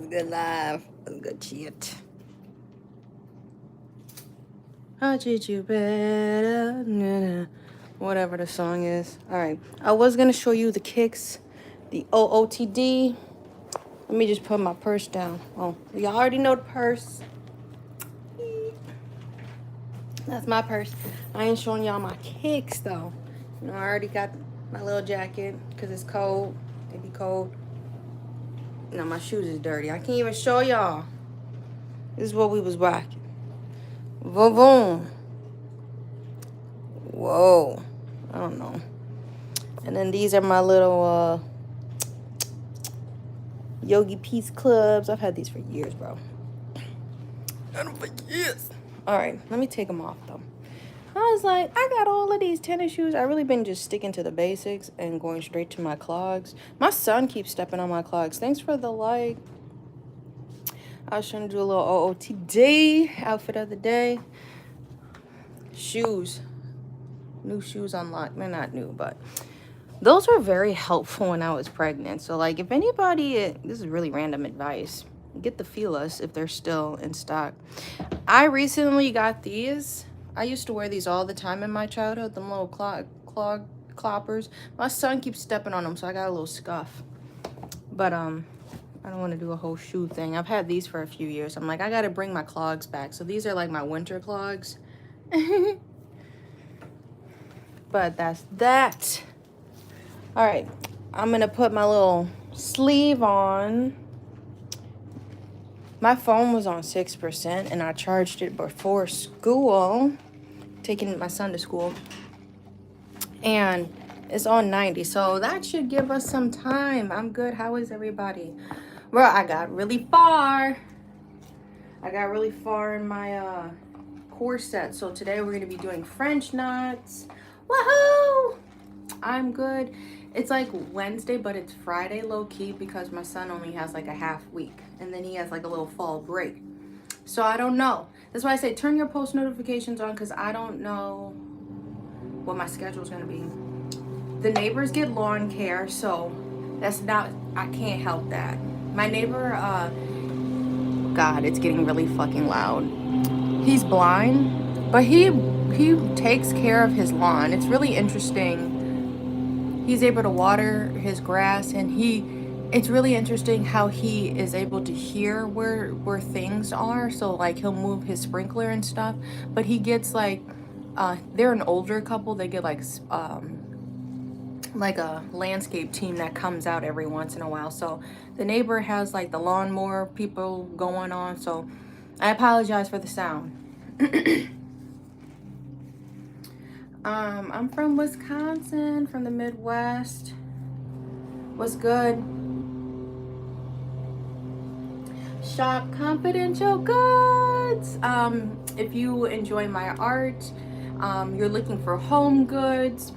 Good life. Good shit. I treat you better. Whatever the song is. Alright. I was going to show you the kicks. The OOTD. Let me just put my purse down. Oh, y'all already know the purse. That's my purse. I ain't showing y'all my kicks, though. You know, I already got my little jacket because it's cold. It be cold. No, my shoes is dirty. I can't even show y'all. This is what we was rocking. Boom, boom. Whoa. I don't know. And then these are my little Yogi Peace clubs. I've had these for years, bro. Had them for years. All right, let me take them off, though. I was like, I got all of these tennis shoes. I really been just sticking to the basics and going straight to my clogs. My son keeps stepping on my clogs. Thanks for the like. I was trying to do a little OOTD outfit of the day. Shoes. New shoes unlocked. They're not new, but those were very helpful when I was pregnant. So, like, if anybody, this is really random advice. Get the Filas if they're still in stock. I recently got these. I used to wear these all the time in my childhood, them little clog cloppers. My son keeps stepping on them, so I got a little scuff. But I don't want to do a whole shoe thing. I've had these for a few years. I'm like, I got to bring my clogs back. So these are like my winter clogs. But that's that. All right, I'm going to put my little sleeve on. My phone was on 6% and I charged it before school, taking my son to school. And it's on 90, so that should give us some time. I'm good. How is everybody? Bro, I got really far. In my core set. So today we're going to be doing French knots. Woohoo! I'm good. It's like Wednesday, but it's Friday low-key because my son only has like a half week. And then he has like a little fall break. So I don't know. That's why I say turn your post notifications on because I don't know what my schedule is going to be. The neighbors get lawn care, so that's not, I can't help that. My neighbor, God, it's getting really fucking loud. He's blind, but he takes care of his lawn. It's really interesting. He's able to water his grass, and it's really interesting how he is able to hear where things are. So like he'll move his sprinkler and stuff, but he gets like, they're an older couple. They get like a landscape team that comes out every once in a while. So the neighbor has like the lawnmower people going on. So I apologize for the sound. I'm from Wisconsin, from the Midwest. What's good? Shop confidential goods. If you enjoy my art, you're looking for home goods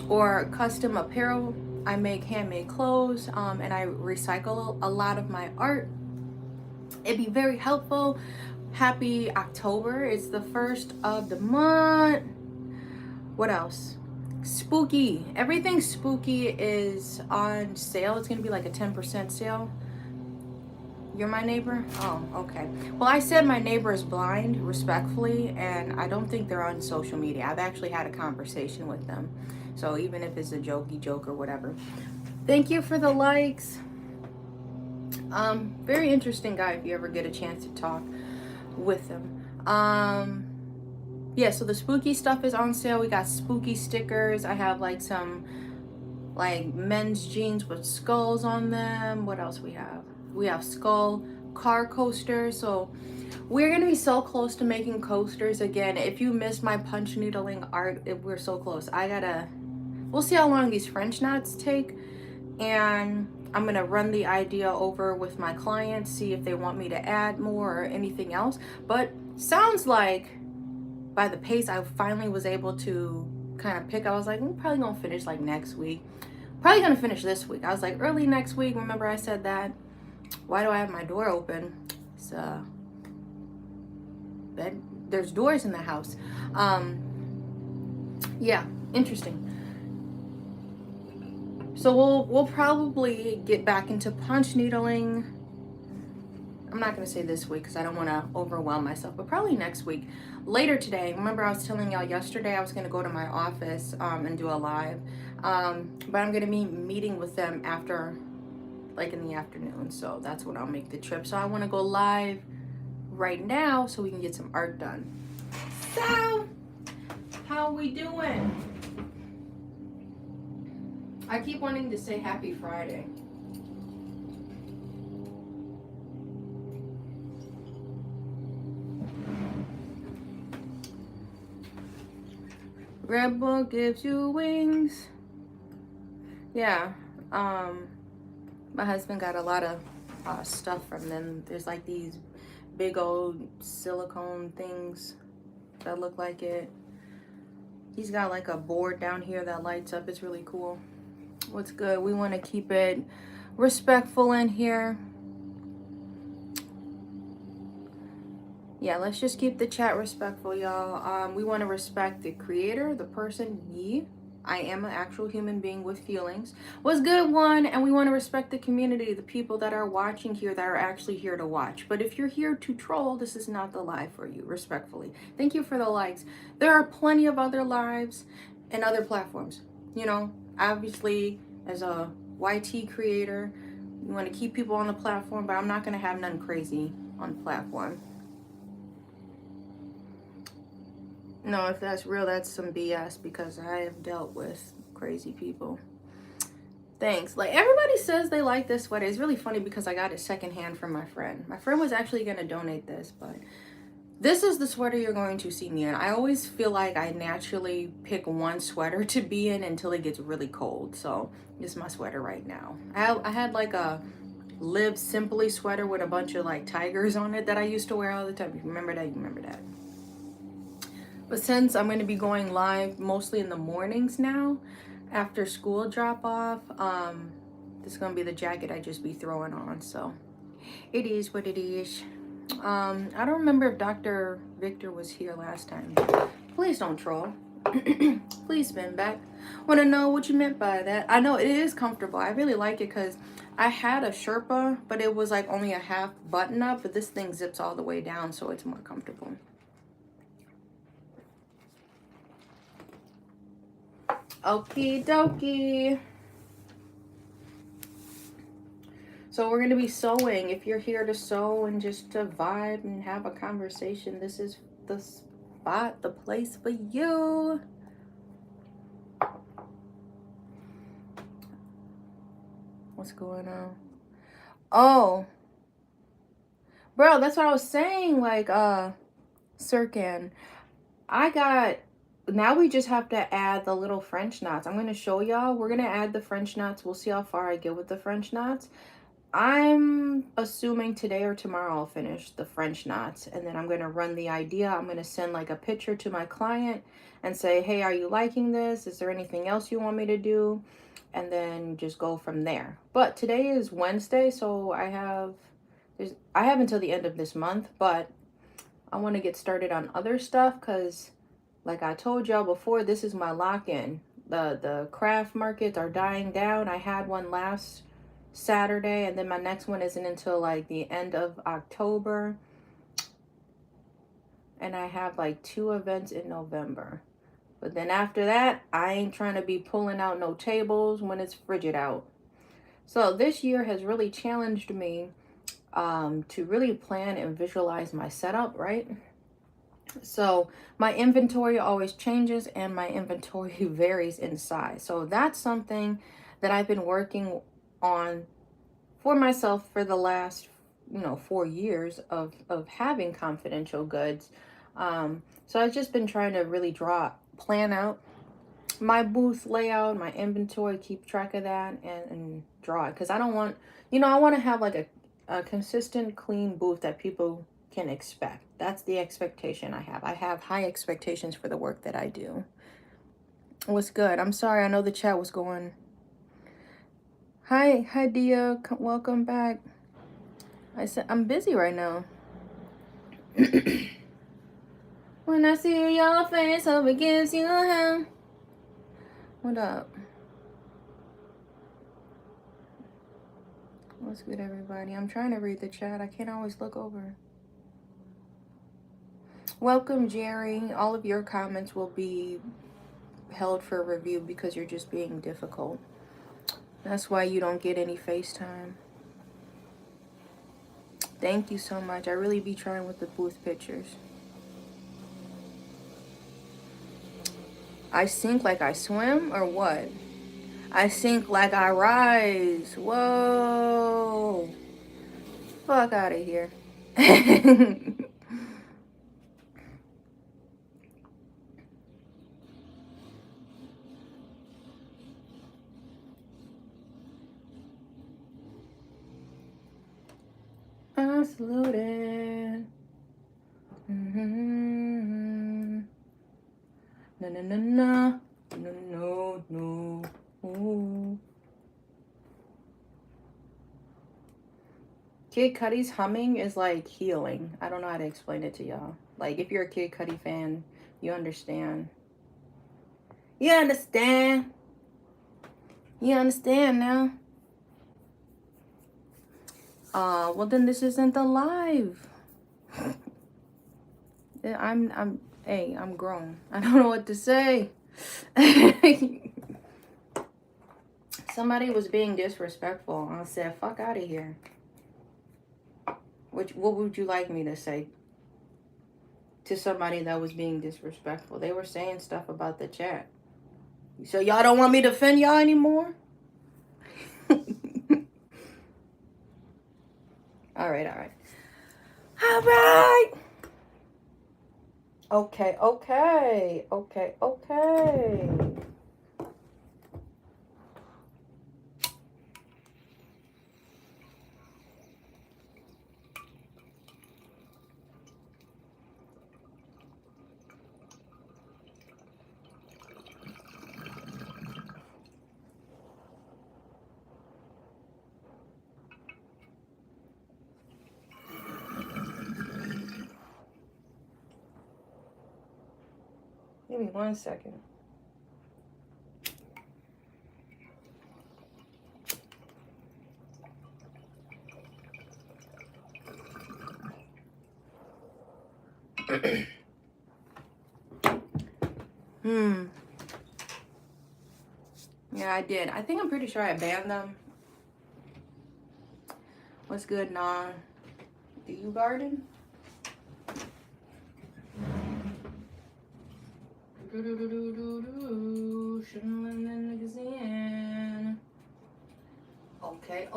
or custom apparel, I make handmade clothes, and I recycle a lot of my art. It'd be very helpful. Happy October. It's the first of the month. What else? Spooky. Everything spooky is on sale. It's gonna be like a 10% sale. You're my neighbor? Oh, okay. Well, I said my neighbor is blind, respectfully, and I don't think they're on social media. I've actually had a conversation with them. So even if it's a jokey joke or whatever. Thank you for the likes. Very interesting guy if you ever get a chance to talk with him. Yeah, so the spooky stuff is on sale. We got spooky stickers. I have like some like men's jeans with skulls on them. What else we have? We have skull car coasters. So we're gonna be so close to making coasters again. If you missed my punch needling art, we're so close. We'll see how long these French knots take, and I'm gonna run the idea over with my clients, see if they want me to add more or anything else. But sounds like by the pace I finally was able to kind of pick, I was like, we're probably gonna finish like next week. Probably gonna finish this week. I was like early next week. Remember I said that? Why do I have my door open? It's bed. There's doors in the house. Yeah, interesting. So we'll probably get back into punch needling I'm not going to say this week because I don't want to overwhelm myself, but probably next week. Later today, remember I was telling y'all yesterday I was going to go to my office and do a live. But I'm going to be meeting with them after, like in the afternoon. So that's when I'll make the trip. So I want to go live right now so we can get some art done. So, how we doing? I keep wanting to say happy Friday. Red Bull gives you wings. Yeah, my husband got a lot of stuff from them. There's like these big old silicone things that look like it. He's got like a board down here that lights up. It's really cool. What's good? We want to keep it respectful in here. Yeah, let's just keep the chat respectful, y'all. We want to respect the creator, the person, me. I am an actual human being with feelings. What's good, one? And we want to respect the community, the people that are watching here that are actually here to watch. But if you're here to troll, this is not the live for you, respectfully. Thank you for the likes. There are plenty of other lives and other platforms. You know, obviously, as a YT creator, you want to keep people on the platform, but I'm not going to have nothing crazy on the platform. No, if that's real, that's some BS because I have dealt with crazy people. Thanks. Like, everybody says they like this sweater. It's really funny because I got it secondhand from my friend. My friend was actually going to donate this, but this is the sweater you're going to see me in. I always feel like I naturally pick one sweater to be in until it gets really cold. So this is my sweater right now. I had like a Live Simply sweater with a bunch of like tigers on it that I used to wear all the time. If you remember that, you remember that. But since I'm going to be going live mostly in the mornings now, after school drop off, this is going to be the jacket I just be throwing on. So it is what it is. I don't remember if Dr. Victor was here last time. Please don't troll. Please spin back. Want to know what you meant by that? I know it is comfortable. I really like it because I had a Sherpa, but it was like only a half button up. But this thing zips all the way down, so it's more comfortable. Okie dokie. So we're going to be sewing. If you're here to sew and just to vibe and have a conversation, this is the spot, the place for you. What's going on? Oh. Bro, that's what I was saying. Like, Sirkan. Now we just have to add the little French knots. I'm going to show y'all. We're going to add the French knots. We'll see how far I get with the French knots. I'm assuming today or tomorrow I'll finish the French knots. And then I'm going to run the idea. I'm going to send like a picture to my client and say, hey, are you liking this? Is there anything else you want me to do? And then just go from there. But today is Wednesday, so I have until the end of this month. But I want to get started on other stuff because, like I told y'all before, this is my lock-in. The craft markets are dying down. I had one last Saturday, and then my next one isn't until like the end of October. And I have like 2 events in November. But then after that, I ain't trying to be pulling out no tables when it's frigid out. So this year has really challenged me to really plan and visualize my setup, right? So my inventory always changes and my inventory varies in size. So that's something that I've been working on for myself for the last 4 years of having confidential goods. So I've just been trying to really plan out my booth layout, my inventory, keep track of that and draw it, because I don't want, I want to have like a consistent clean booth that people can expect. That's the expectation I have. I have high expectations for the work that I do. What's good? I'm sorry, I know the chat was going. Hi Dia, welcome back. I said I'm busy right now. When I see your face, hope it gives you a hand. What up? What's good, everybody? I'm trying to read the chat. I can't always look over. Welcome, Jerry. All of your comments will be held for review because you're just being difficult. That's why you don't get any FaceTime. Thank you so much. I really be trying with the booth pictures. I sink like I swim or what? I sink like I rise. Whoa. Fuck out of here. I saluted. No, no, no, no. No, no, no. Ooh. Kid Cudi's humming is like healing. I don't know how to explain it to y'all. Like, if you're a Kid Cudi fan, you understand. You understand. You understand now. Well then this isn't the live. I'm grown. I don't know what to say. Somebody was being disrespectful. I said, fuck out of here. What would you like me to say to somebody that was being disrespectful? They were saying stuff about the chat. So y'all don't want me to defend y'all anymore? All right. Okay. Give me 1 second. Yeah, I did. I think I'm pretty sure I banned them. What's good, Nah? Do you garden? Shouldn't let the niggas in. Okay.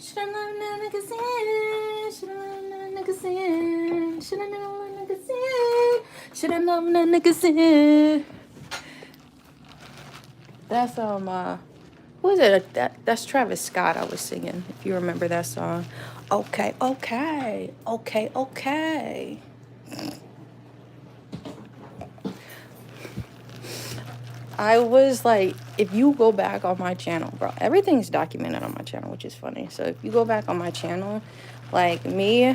Shouldn't let the niggas in. Shouldn't let the niggas in. Shouldn't let the niggas in. Shouldn't let the niggas in. That's what is it? That's Travis Scott I was singing, if you remember that song. Okay. I was like, if you go back on my channel, bro, everything's documented on my channel, which is funny. So if you go back on my channel, like me,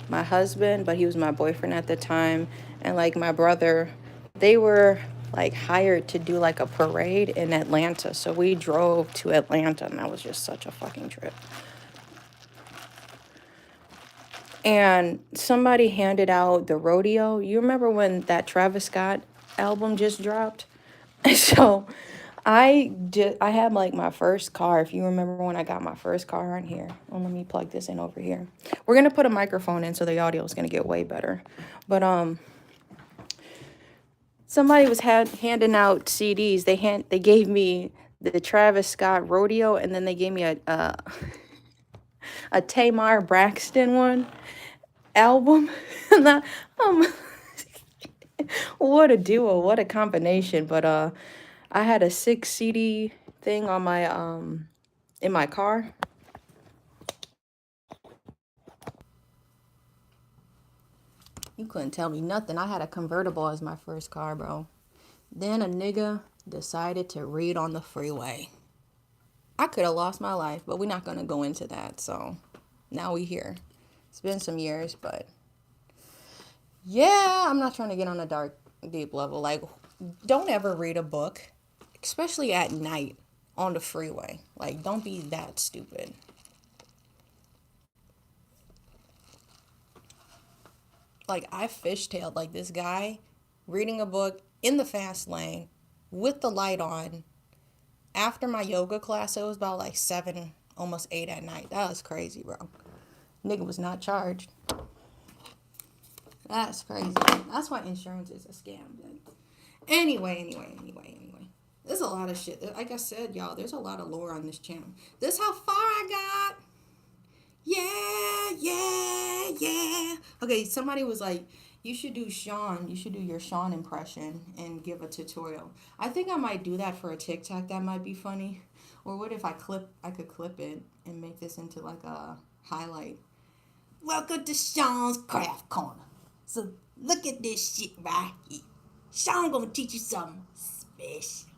my husband, but he was my boyfriend at the time, and like my brother, they were like hired to do like a parade in Atlanta. So we drove to Atlanta, and that was just such a fucking trip. And somebody handed out the rodeo. You remember when that Travis Scott album just dropped? So I had like my first car. If you remember when I got my first car on here. Oh, let me plug this in over here. We're gonna put a microphone in so the audio is gonna get way better. But somebody was handing out CDs. They gave me the Travis Scott rodeo, and then they gave me a Tamar Braxton one album. And what a duo, what a combination. But I had a 6 CD thing on my in my car. You couldn't tell me nothing. I had a convertible as my first car, bro. Then a nigga decided to read on the freeway. I could have lost my life, but we're not gonna go into that. So now we here. It's been some years, but yeah, I'm not trying to get on a dark, deep level. Like, don't ever read a book especially at night on the freeway. Like, don't be that stupid. Like, I fishtailed like this guy reading a book in the fast lane with the light on after my yoga class. It was about like 7, almost 8 at night. That was crazy, bro. Nigga was not charged. That's crazy. That's why insurance is a scam. Anyway. There's a lot of shit. Like I said, y'all, there's a lot of lore on this channel. This how far I got. Yeah. Okay, somebody was like, you should do Sean. You should do your Sean impression and give a tutorial. I think I might do that for a TikTok. That might be funny. Or what if I could clip it and make this into like a highlight. Welcome to Sean's Craft Corner. So look at this shit right here. Sean gonna teach you something special.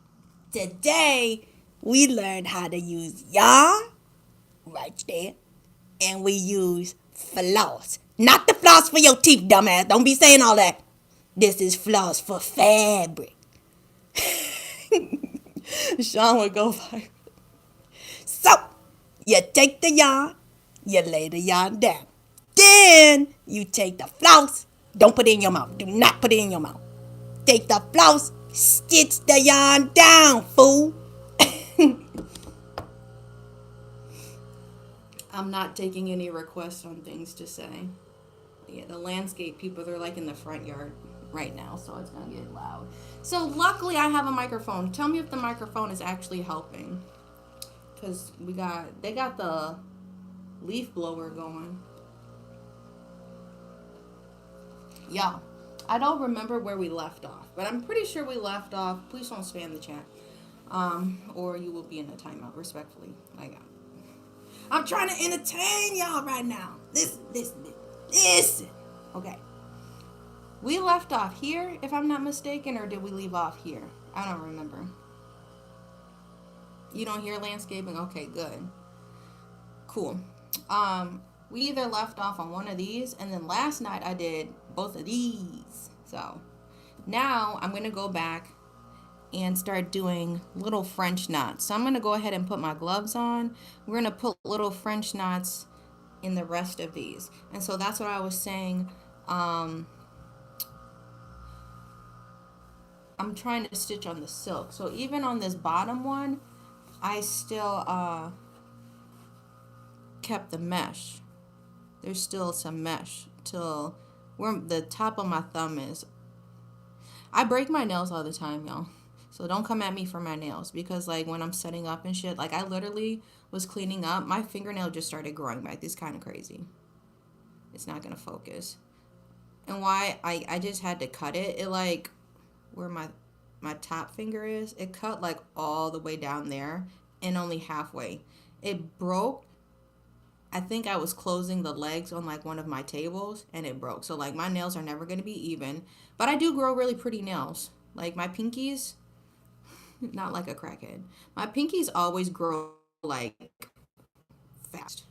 Today, we learned how to use yarn right there. And we use floss. Not the floss for your teeth, dumbass. Don't be saying all that. This is floss for fabric. Sean would go viral. So, you take the yarn, you lay the yarn down. Then, you take the floss. Don't put it in your mouth. Do not put it in your mouth. Take the floss, stitch the yarn down, fool. I'm not taking any requests on things to say. Yeah, the landscape people, they're like in the front yard right now, so it's gonna get loud. So luckily I have a microphone. Tell me if the microphone is actually helping. Cause they got the leaf blower going. Yeah. I don't remember where we left off, but I'm pretty sure we left off. Please don't spam the chat. Or you will be in a timeout, respectfully. I'm trying to entertain y'all right now. Listen. Okay. We left off here, if I'm not mistaken, or did we leave off here? I don't remember. You don't hear landscaping? Okay, good. Cool. We either left off on one of these, and then last night I did both of these. So now I'm going to go back and start doing little French knots. So I'm going to go ahead and put my gloves on. We're going to put little French knots in the rest of these. And so that's what I was saying. I'm trying to stitch on the silk. So even on this bottom one, I still kept the mesh. There's still some mesh till where the top of my thumb is. I break my nails all the time, y'all. So don't come at me for my nails, because like when I'm setting up and shit, like I literally was cleaning up, my fingernail just started growing back. It's kind of crazy. It's not gonna focus. And why I just had to cut it. It like where my top finger is, it cut like all the way down there and only halfway. It broke. I think I was closing the legs on like one of my tables and it broke. So like my nails are never gonna be even. But I do grow really pretty nails. Like my pinkies, not like a crackhead. My pinkies always grow like fast.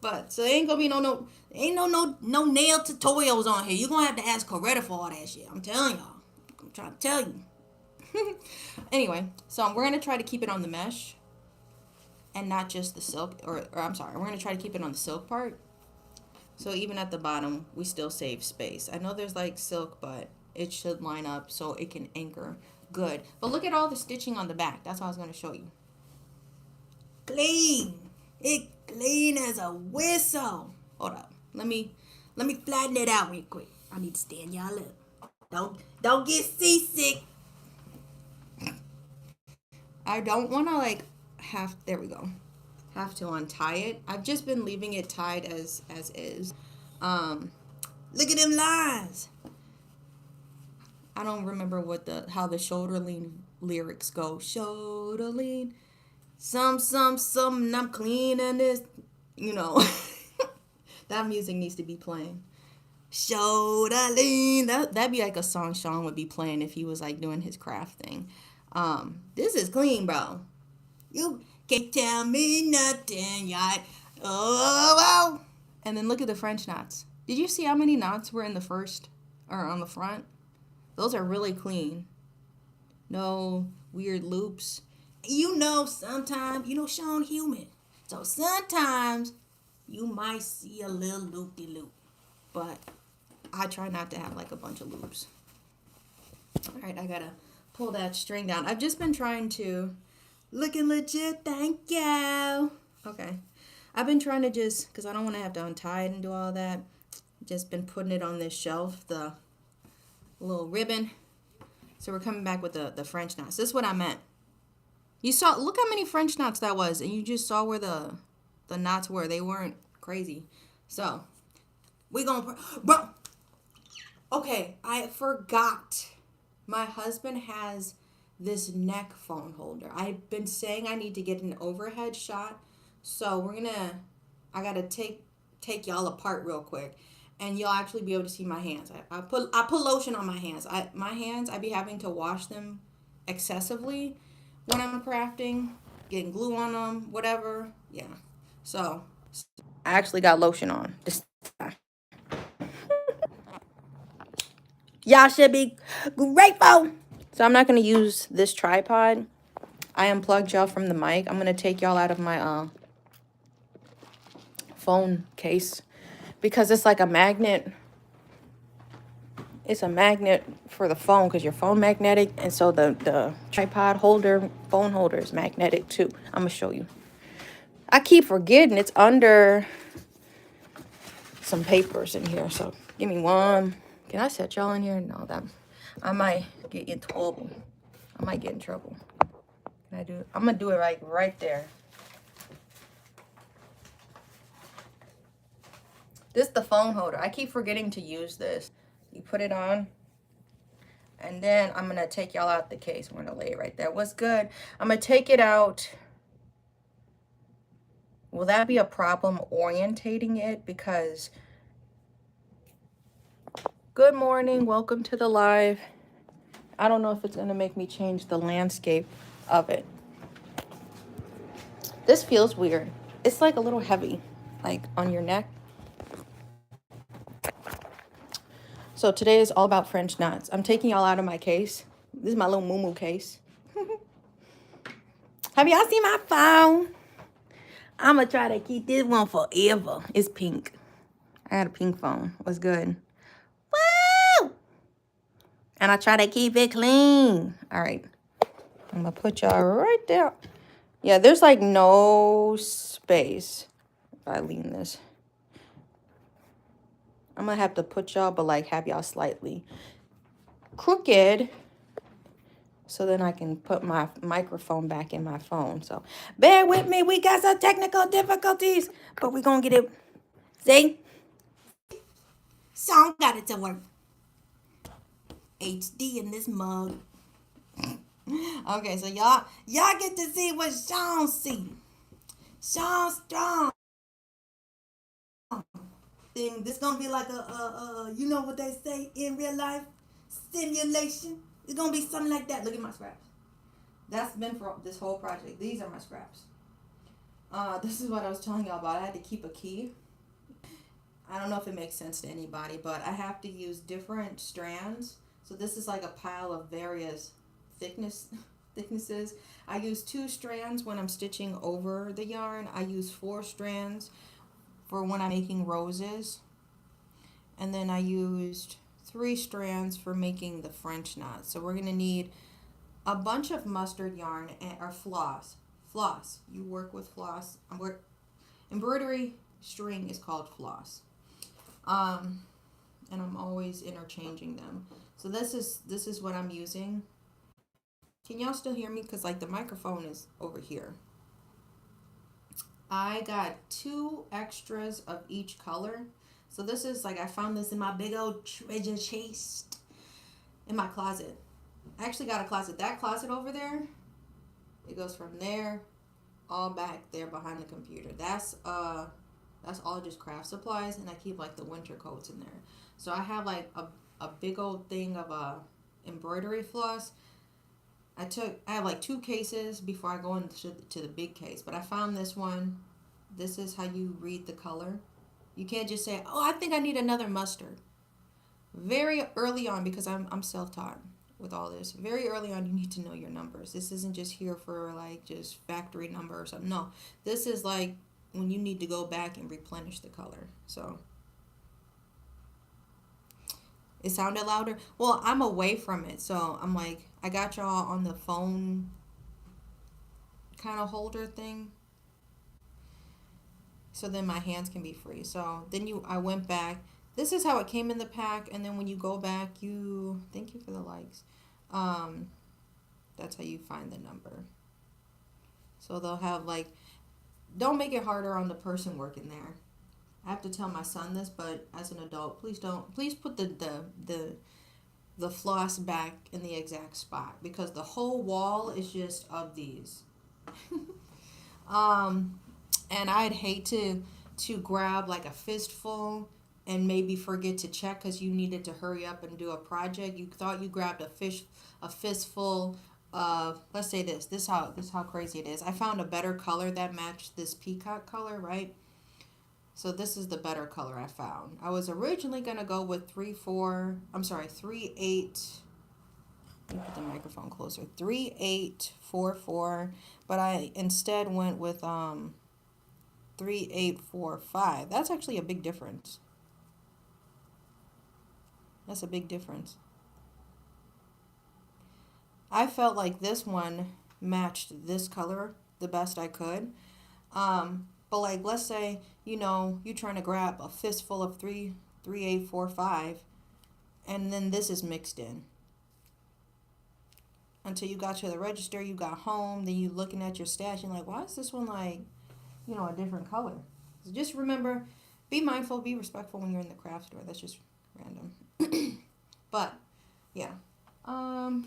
But so there ain't gonna be no nail tutorials on here. You're gonna have to ask Coretta for all that shit. I'm telling y'all. I'm trying to tell you. Anyway, so we're gonna try to keep it on the mesh and not just the silk, or I'm sorry, we're gonna try to keep it on the silk part. So even at the bottom, we still save space. I know there's like silk, but it should line up so it can anchor good. But look at all the stitching on the back. That's what I was gonna show you. Clean. It clean as a whistle. Hold up. Let me flatten it out real quick. I need to stand y'all up. Don't get seasick. I don't want to there we go. Have to untie it. I've just been leaving it tied as is. Look at them lines. I don't remember how the shoulder lean lyrics go. Shoulder lean. Some, I'm cleaning this. You know. That music needs to be playing. Shoulder lean. That'd be like a song Sean would be playing if he was like doing his craft thing. This is clean, bro. You can't tell me nothing, yet. Oh. And then look at the French knots. Did you see how many knots were in the first or on the front? Those are really clean. no weird loops. Sometimes, Sean human. So sometimes you might see a little loop-de-loop. But I try not to have like a bunch of loops. All right, I gotta pull that string down. I've just been trying to, looking legit, thank you. Okay. I've been trying to because I don't want to have to untie it and do all that. Just been putting it on this shelf, the little ribbon. So we're coming back with the French knots. This is what I meant. Look how many French knots that was, and you just saw where the knots were. They weren't crazy. So, we're gonna, bro. Okay, I forgot. My husband has this neck phone holder. I've been saying I need to get an overhead shot. So I gotta take y'all apart real quick. And you'll actually be able to see my hands. I put lotion on my hands. I be having to wash them excessively when I'm crafting, getting glue on them, whatever. Yeah. So I actually got lotion on this time. Y'all should be grateful. So I'm not going to use this tripod. I unplugged y'all from the mic. I'm going to take y'all out of my phone case because it's like a magnet. It's a magnet for the phone because your phone magnetic. And so the tripod holder, phone holder is magnetic too. I'm going to show you. I keep forgetting it's under some papers in here. So give me one. Can I set y'all in here? No, I might get in trouble. I might get in trouble. Can I do it? I'm going to do it right there. This is the phone holder. I keep forgetting to use this. You put it on. And then I'm going to take y'all out the case. I'm going to lay it right there. What's good? I'm going to take it out. Will that be a problem orientating it? Because good morning. Welcome to the live. I don't know if it's going to make me change the landscape of it. This feels weird. It's like a little heavy, like on your neck. So today is all about French knots. I'm taking y'all out of my case. This is my little moo case. Have y'all seen my phone? I'm going to try to keep this one forever. It's pink. I had a pink phone. What's good? Woo! And I try to keep it clean. All right. I'm going to put y'all right there. Yeah, there's like no space if I lean this. I'm going to have to put y'all, but like have y'all slightly crooked so then I can put my microphone back in my phone. So bear with me. We got some technical difficulties, but we're going to get it. See? Sean got it to work. HD in this mug. Okay, so y'all get to see what Sean see. Sean strong. Thing. This gonna be like you know what they say in real life? Simulation. It's gonna be something like that. Look at my scraps. That's been for this whole project. These are my scraps. This is what I was telling y'all about. I had to keep a key. I don't know if it makes sense to anybody, but I have to use different strands. So this is like a pile of various thicknesses. I use 2 strands when I'm stitching over the yarn. I use 4 strands for when I'm making roses. And then I used 3 strands for making the French knots. So we're going to need a bunch of mustard yarn or floss. Floss. You work with floss. Embroidery string is called floss. And I'm always interchanging them. So this is what I'm using. Can y'all still hear me? Because like the microphone is over here. I got 2 extras of each color. So this is like I found this in my big old treasure chest in my closet. I actually got a closet. That closet over there, it goes from there all back there behind the computer. That's all just craft supplies, and I keep like the winter coats in there. So I have like a big old thing of embroidery floss. I have like 2 cases before I go into the big case, but I found this one. This is how you read the color. You can't just say, oh, I think I need another mustard. Very early on, because I'm self-taught. with all this. Very early on, you need to know your numbers. This isn't just here for like just factory number or something. No, this is like when you need to go back and replenish the color. So it sounded louder. Well, I'm away from it, so I'm like, I got y'all on the phone kind of holder thing, so then my hands can be free. So then I went back. This is how it came in the pack, and then when you go back, thank you for the likes. Um, that's how you find the number. So they'll have like, don't make it harder on the person working there. I have to tell my son this, but as an adult, please don't. Please put the floss back in the exact spot, because the whole wall is just of these. And I'd hate to grab like a fistful and maybe forget to check because you needed to hurry up and do a project. You thought you grabbed a fistful of, let's say this how crazy it is. I found a better color that matched this peacock color, right? So this is the better color I found. I was originally gonna go with 3/8. Let me put the microphone closer. 3/8 4/4, but I instead went with 3/8 4/5. That's actually a big difference. That's a big difference. I felt like this one matched this color the best I could. But like, let's say, you're trying to grab a fistful of 3/8 4/5, and then this is mixed in. Until you got to the register, you got home, then you looking at your stash, and like, why is this one like, a different color? So just remember, be mindful, be respectful when you're in the craft store. That's just random. But yeah. All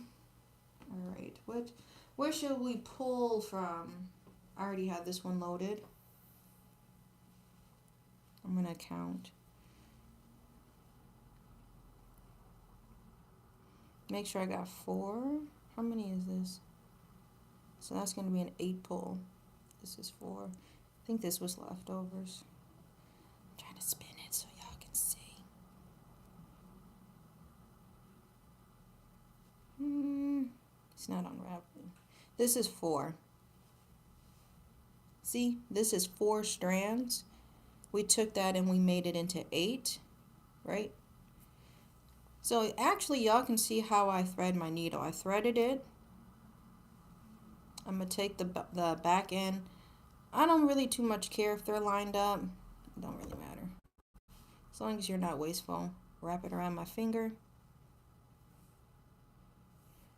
right. Where should we pull from? I already have this one loaded. I'm gonna count. Make sure I got 4. How many is this? So that's gonna be an 8 pull. This is 4. I think this was leftovers. I'm trying to spin it so y'all can see. It's not unraveling. This is 4. See, this is 4 strands. We took that and we made it into 8, right? So actually, y'all can see how I thread my needle. I threaded it. I'm going to take the back end. I don't really too much care if they're lined up. It don't really matter. As long as you're not wasteful. Wrap it around my finger.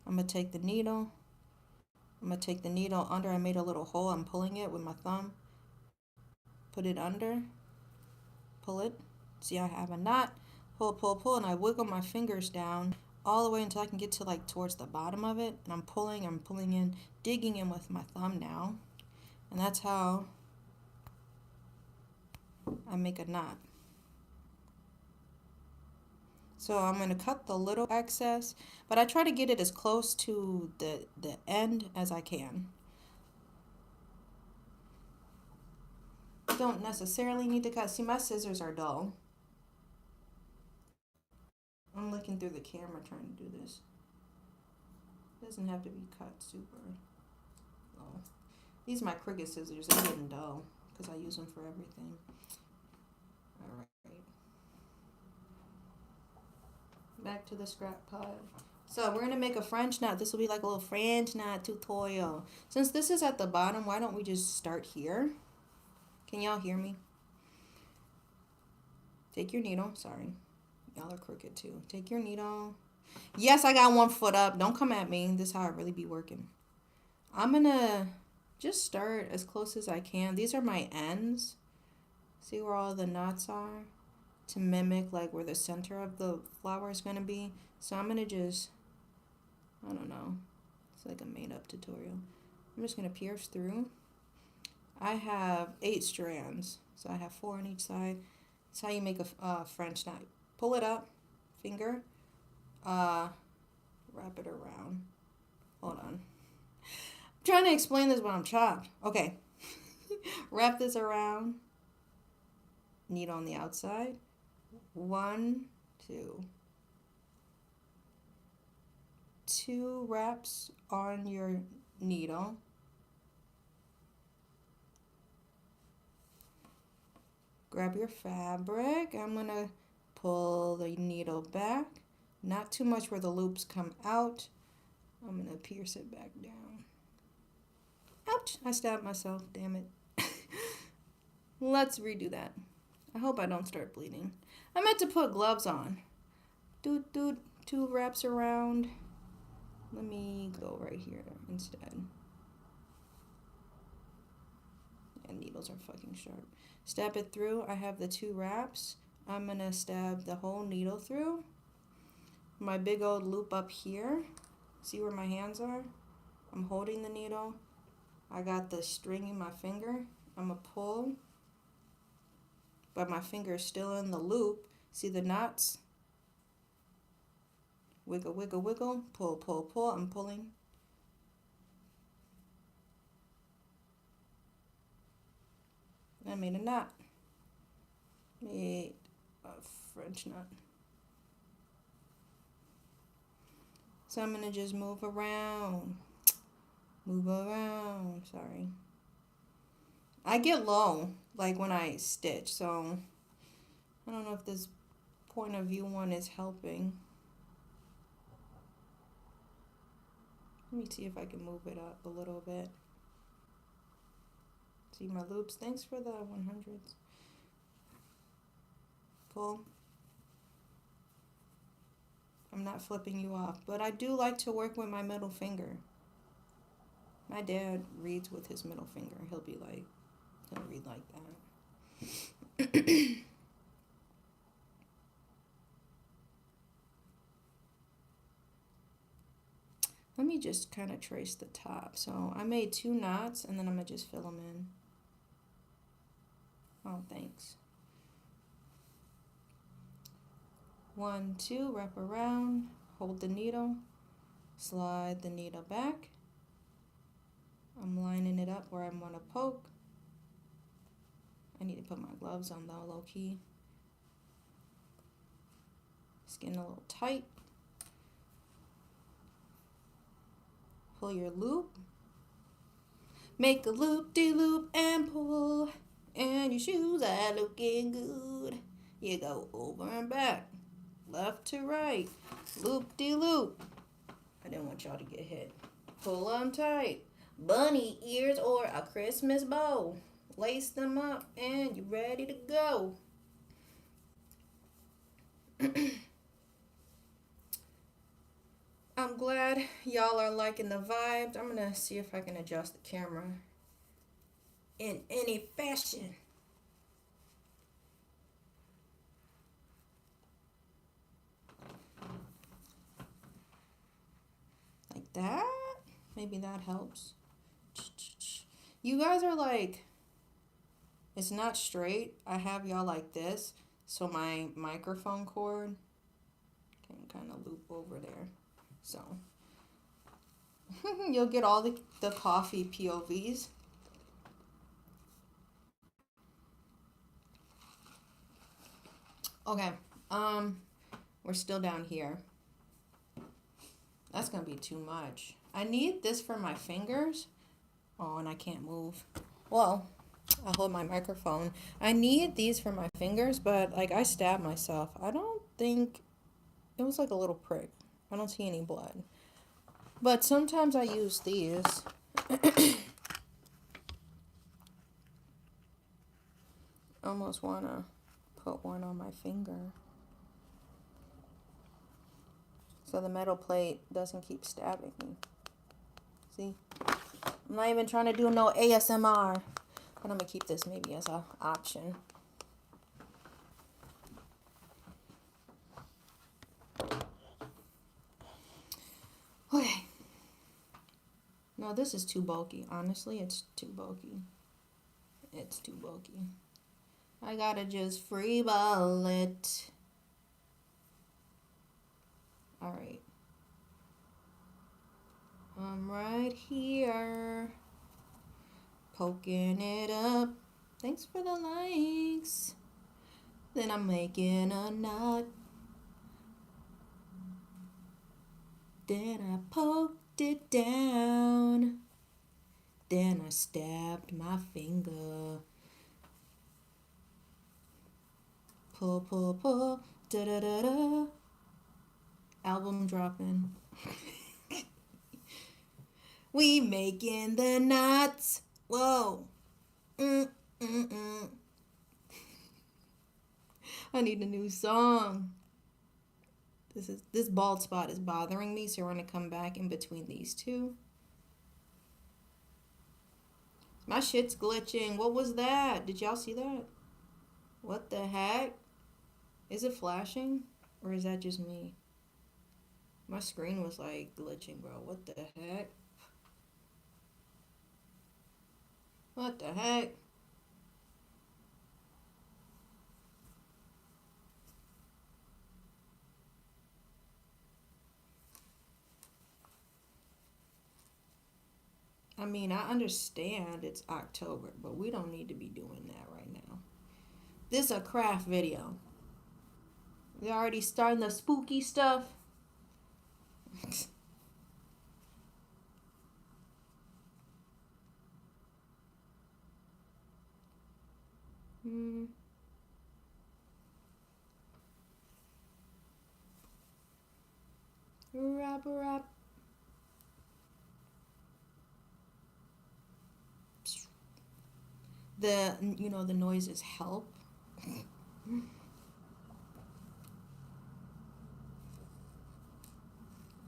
I'm going to take the needle. I'm going to take the needle under. I made a little hole. I'm pulling it with my thumb. Put it under. Pull it. See, I have a knot. Pull, pull, pull, and I wiggle my fingers down all the way until I can get to like towards the bottom of it. And I'm pulling in, digging in with my thumb now. And that's how I make a knot. So I'm going to cut the little excess, but I try to get it as close to the end as I can. Don't necessarily need to cut. See, my scissors are dull. I'm looking through the camera trying to do this. It doesn't have to be cut super low. These are my Cricut scissors. They're getting dull because I use them for everything. All right. Back to the scrap pile. So we're going to make a French knot. This will be like a little French knot tutorial. Since this is at the bottom, why don't we just start here? Can y'all hear me? Take your needle. Sorry. Y'all are crooked too. Take your needle. Yes, I got one foot up. Don't come at me. This is how I really be working. I'm going to just start as close as I can. These are my ends. See where all the knots are? To mimic like where the center of the flower is going to be. So I'm going to just, I don't know. It's like a made up tutorial. I'm just going to pierce through. I have 8 strands. So I have 4 on each side. That's how you make a French knot. Pull it up, finger, wrap it around. Hold on. I'm trying to explain this, but I'm chopped. Okay. Wrap this around. Needle on the outside. 1, 2, 2 wraps on your needle. Grab your fabric. I'm going to pull the needle back. Not too much where the loops come out. I'm going to pierce it back down. Ouch! I stabbed myself. Damn it. Let's redo that. I hope I don't start bleeding. I meant to put gloves on. Doot doot. 2 wraps around. Let me go right here instead. And needles are fucking sharp. Stab it through. I have the 2 wraps. I'm going to stab the whole needle through. My big old loop up here. See where my hands are? I'm holding the needle. I got the string in my finger. I'm going to pull. But my finger is still in the loop. See the knots? Wiggle, wiggle, wiggle. Pull, pull, pull. I'm pulling. I made a knot. Made a French knot. So I'm going to just move around. Move around. Sorry. I get low, like when I stitch, so I don't know if this point of view one is helping. Let me see if I can move it up a little bit. See my loops? Thanks for the 100s. Pull. I'm not flipping you off, but I do like to work with my middle finger. My dad reads with his middle finger. He'll read like that. Let me just kind of trace the top. So I made 2 knots, and then I'm going to just fill them in. Oh, thanks. 1, 2, wrap around, hold the needle, slide the needle back. I'm lining it up where I want to poke. I need to put my gloves on though, low key. Skin a little tight. Pull your loop. Make a loop-de-loop and pull. And your shoes are looking good. You go over and back. Left to right. Loop-de-loop. I didn't want y'all to get hit. Pull them tight. Bunny ears or a Christmas bow. Lace them up and you're ready to go. I'm glad y'all are liking the vibes. I'm going to see if I can adjust the camera in any fashion. Like that? Maybe that helps. You guys are like, it's not straight. I have y'all like this, so my microphone cord can kind of loop over there. So you'll get all the coffee POVs. Okay, we're still down here. That's gonna be too much. I need this for my fingers. Oh, and I can't move. Well, I'll hold my microphone. I need these for my fingers, but like I stabbed myself. I don't think it was like a little prick. I don't see any blood. But sometimes I use these. Almost want to put one on my finger. So the metal plate doesn't keep stabbing me. See? I'm not even trying to do no ASMR. But I'm going to keep this maybe as an option. Okay. No, this is too bulky. Honestly, it's too bulky. It's too bulky. I gotta just free ball it. Alright. I'm right here. Poking it up. Thanks for the likes. Then I'm making a knot. Then I poked it down. Then I stabbed my finger. Pull, pull, pull. Da da da da. Album dropping. We making the knots. Whoa. I need a new song. This bald spot is bothering me, so we're gonna come back in between these two. My shit's glitching. What was that? Did y'all see that? What the heck? Is it flashing? Or is that just me? My screen was like glitching, bro. What the heck? What the heck? I mean, I understand it's October, but we don't need to be doing that right now. This is a craft video. We already starting the spooky stuff. Rap, rap. The noises help.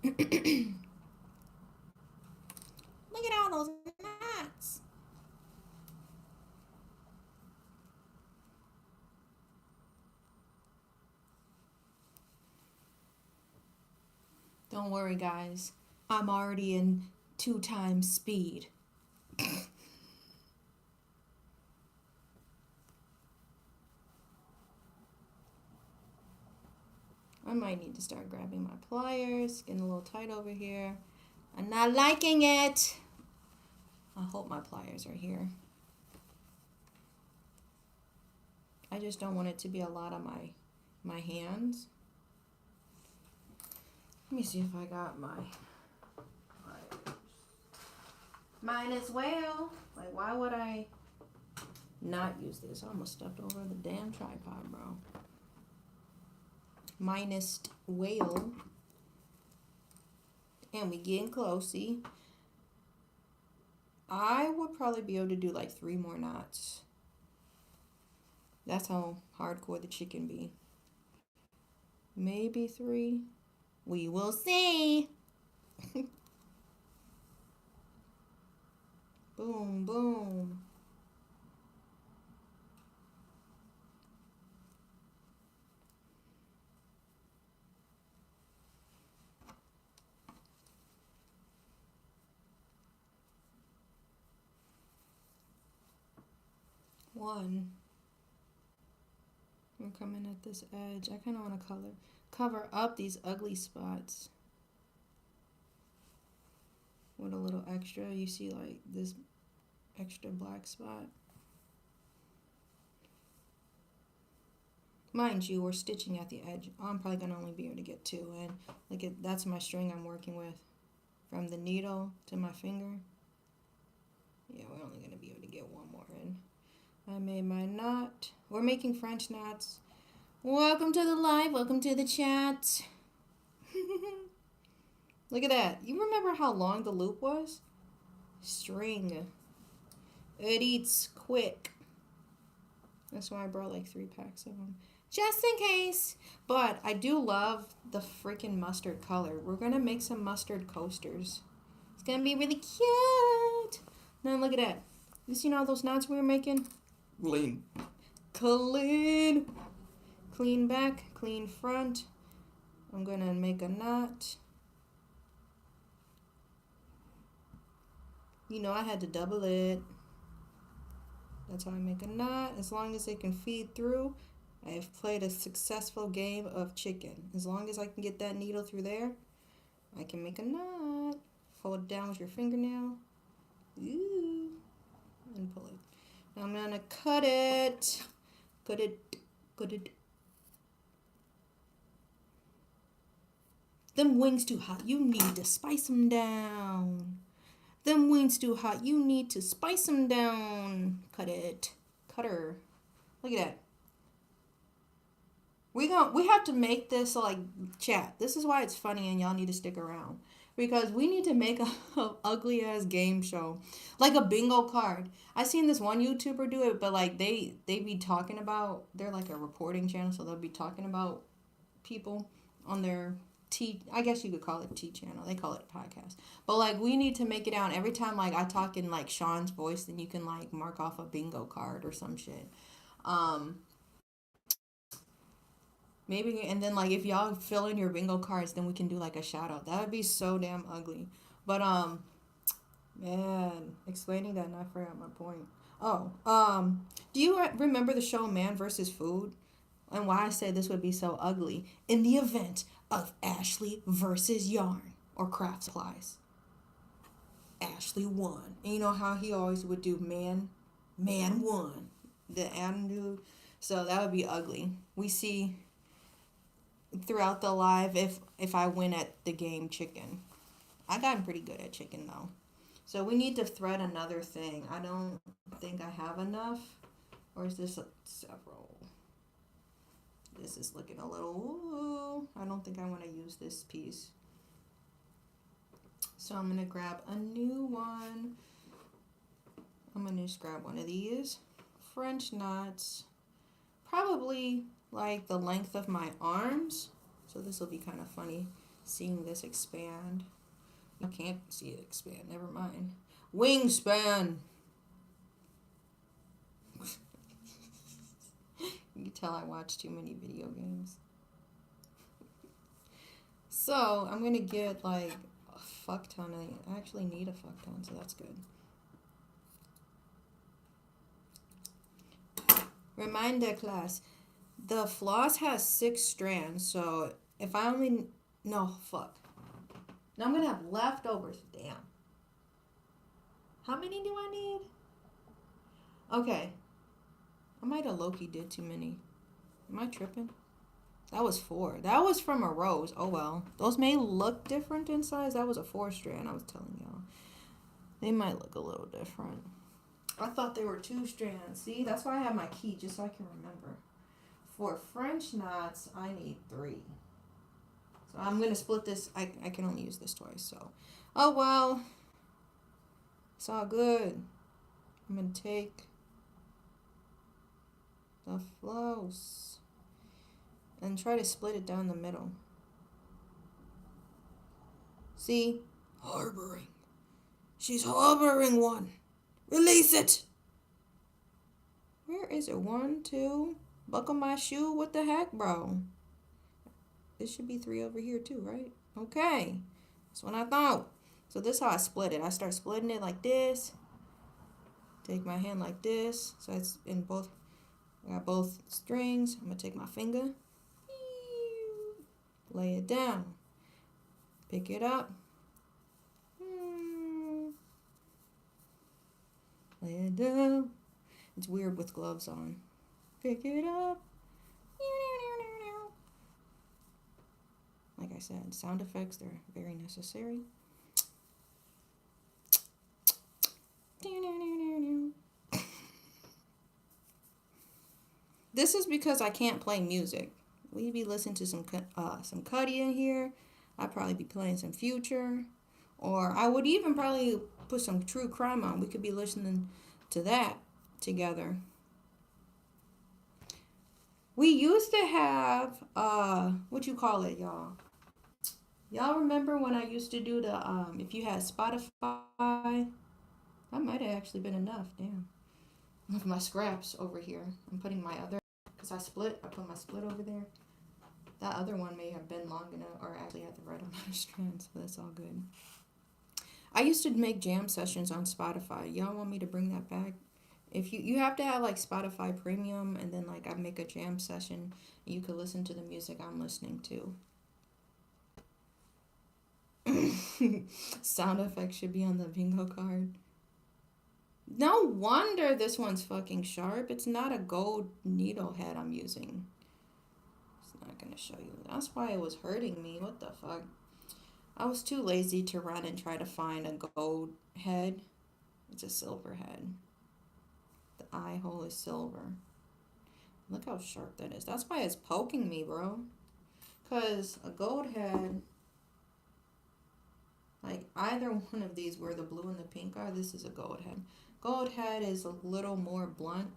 Look at all those knots. Don't worry, guys. I'm already in 2 times speed. I might need to start grabbing my pliers. Getting a little tight over here. I'm not liking it. I hope my pliers are here. I just don't want it to be a lot on my hands. Let me see if I got my pliers. Mine as well. Like, why would I not use this? I almost stepped over the damn tripod, bro. Minus whale. And we getting closey. I would probably be able to do like 3 more knots. That's how hardcore the chicken be. Maybe 3. We will see. Boom, boom. One. I'm coming at this edge. I kind of want to cover up these ugly spots with a little extra. You see like this extra black spot. Mind you, we're stitching at the edge. I'm probably going to only be able to get 2 in. Look at, that's my string I'm working with. From the needle to my finger. Yeah, we're only going to be able to get 1 more in. I made my knot. We're making French knots. Welcome to the live. Welcome to the chat. Look at that. You remember how long the loop was? String. It eats quick. That's why I brought like 3 packs of them. Just in case. But I do love the freaking mustard color. We're going to make some mustard coasters. It's going to be really cute. Now look at that. You seen all those knots we were making? Clean. Clean. Clean back, clean front. I'm going to make a knot. You know I had to double it. That's how I make a knot. As long as it can feed through, I have played a successful game of chicken. As long as I can get that needle through there, I can make a knot. Hold it down with your fingernail. Ooh. And pull it. Now I'm going to cut it. Cut it. Them wings too hot. You need to spice them down. Them wings too hot. You need to spice them down. Cut it. Cutter. Look at that. We have to make this like chat. This is why it's funny and y'all need to stick around. Because we need to make a ugly ass game show. Like a bingo card. I seen this one YouTuber do it, but like they be talking about, they're like a reporting channel, so they'll be talking about people on their I guess you could call it T channel. They call it a podcast. But like we need to make it down every time like I talk in like Sean's voice, then you can like mark off a bingo card or some shit. Um Maybe, and then like if y'all fill in your bingo cards, then we can do like a shout out. That would be so damn ugly. But man, explaining that and I forgot my point. Oh, do you remember the show Man versus Food? And why I say this would be so ugly in the event of Ashlee versus Yarn or craft supplies. Ashlee won. And you know how he always would do man won. The attitude. So that would be ugly. We see throughout the live if I win at the game chicken. I gotten pretty good at chicken though. So we need to thread another thing. I don't think I have enough. Or is this several? This is looking a little, ooh, I don't think I want to use this piece. So I'm going to grab a new one. I'm going to just grab one of these French knots. Probably like the length of my arms. So this will be kind of funny seeing this expand. I can't see it expand. Never mind. Wingspan. You can tell I watch too many video games. So I'm going to get like a fuck ton. I actually need a fuck ton, so that's good. Reminder class. The floss has 6 strands, so if I only... No, fuck. Now I'm going to have leftovers. Damn. How many do I need? Okay. I might have low-key did too many. Am I tripping? That was 4. That was from a rose. Oh, well. Those may look different in size. That was a 4 strand, I was telling y'all. They might look a little different. I thought they were 2 strands. See, that's why I have my key, just so I can remember. For French knots, I need 3. So I'm going to split this. I can only use this twice, so. Oh, well. It's all good. I'm going to take the floss and try to split it down the middle. See? Harboring. She's harboring one. Release it. Where is it? 1, 2. Buckle my shoe. What the heck, bro? This should be 3 over here too, right? Okay. That's what I thought. So this is how I split it. I start splitting it like this. Take my hand like this. So it's in both. I got both strings. I'm going to take my finger. Lay it down. Pick it up. Lay it down. It's weird with gloves on. Pick it up. Like I said, sound effects, they're very necessary. This is because I can't play music. We be listening to some Cuddy in here. I'd probably be playing some Future. Or I would even probably put some true crime on. We could be listening to that together. We used to have, what you call it, y'all? Y'all remember when I used to do the, if you had Spotify? That might have actually been enough, damn. With my scraps over here. I'm putting my other, because I put my split over there. That other one may have been long enough, or actually had the right amount of strands, so that's all good. I used to make jam sessions on Spotify. Y'all want me to bring that back? If you have to have like Spotify Premium, and then like I make a jam session, and you could listen to the music I'm listening to. Sound effects should be on the bingo card. No wonder this one's fucking sharp. It's not a gold needle head I'm using. It's not gonna show you. That's why it was hurting me. What the fuck? I was too lazy to run and try to find a gold head. It's a silver head. The eye hole is silver. Look how sharp that is. That's why it's poking me, bro. Because a gold head, like either one of these where the blue and the pink are, this is a gold head. Gold head is a little more blunt.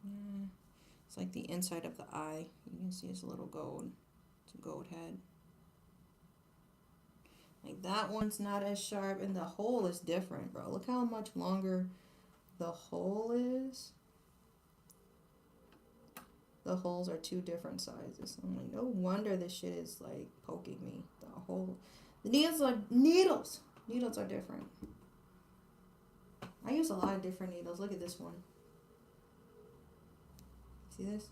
Yeah. It's like the inside of the eye. You can see it's a little gold. It's a gold head. Like that one's not as sharp, and the hole is different, bro. Look how much longer the hole is. The holes are two different sizes. I'm like, no wonder this shit is like poking me. The hole, the needles are needles. Needles are different. I use a lot of different needles. Look at this one. See this?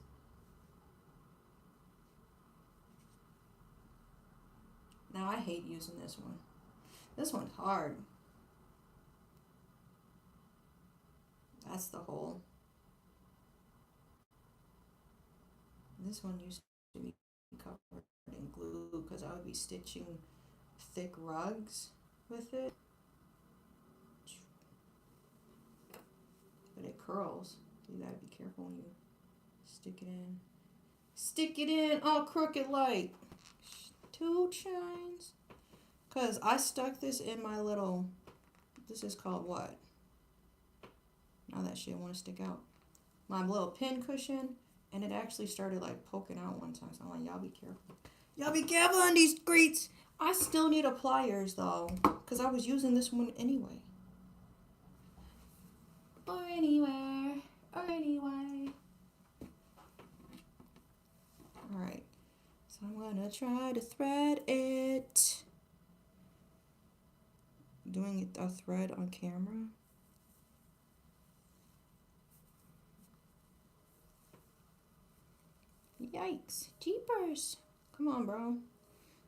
Now I hate using this one. This one's hard. That's the hole. This one used to be covered in glue because I would be stitching thick rugs with it. But it curls. So you gotta be careful when you stick it in. Stick it in all crooked like 2 Chainz. Because I stuck this in my little, this is called what? Now that shit want to stick out. My little pin cushion. And it actually started like poking out one time. So I'm like, y'all be careful. Y'all be careful on these streets. I still need a pliers though. Because I was using this one anyway. Or anywhere. Or anyway. Alright. So I'm going to try to thread it. Doing a thread on camera. Yikes. Jeepers. Come on, bro.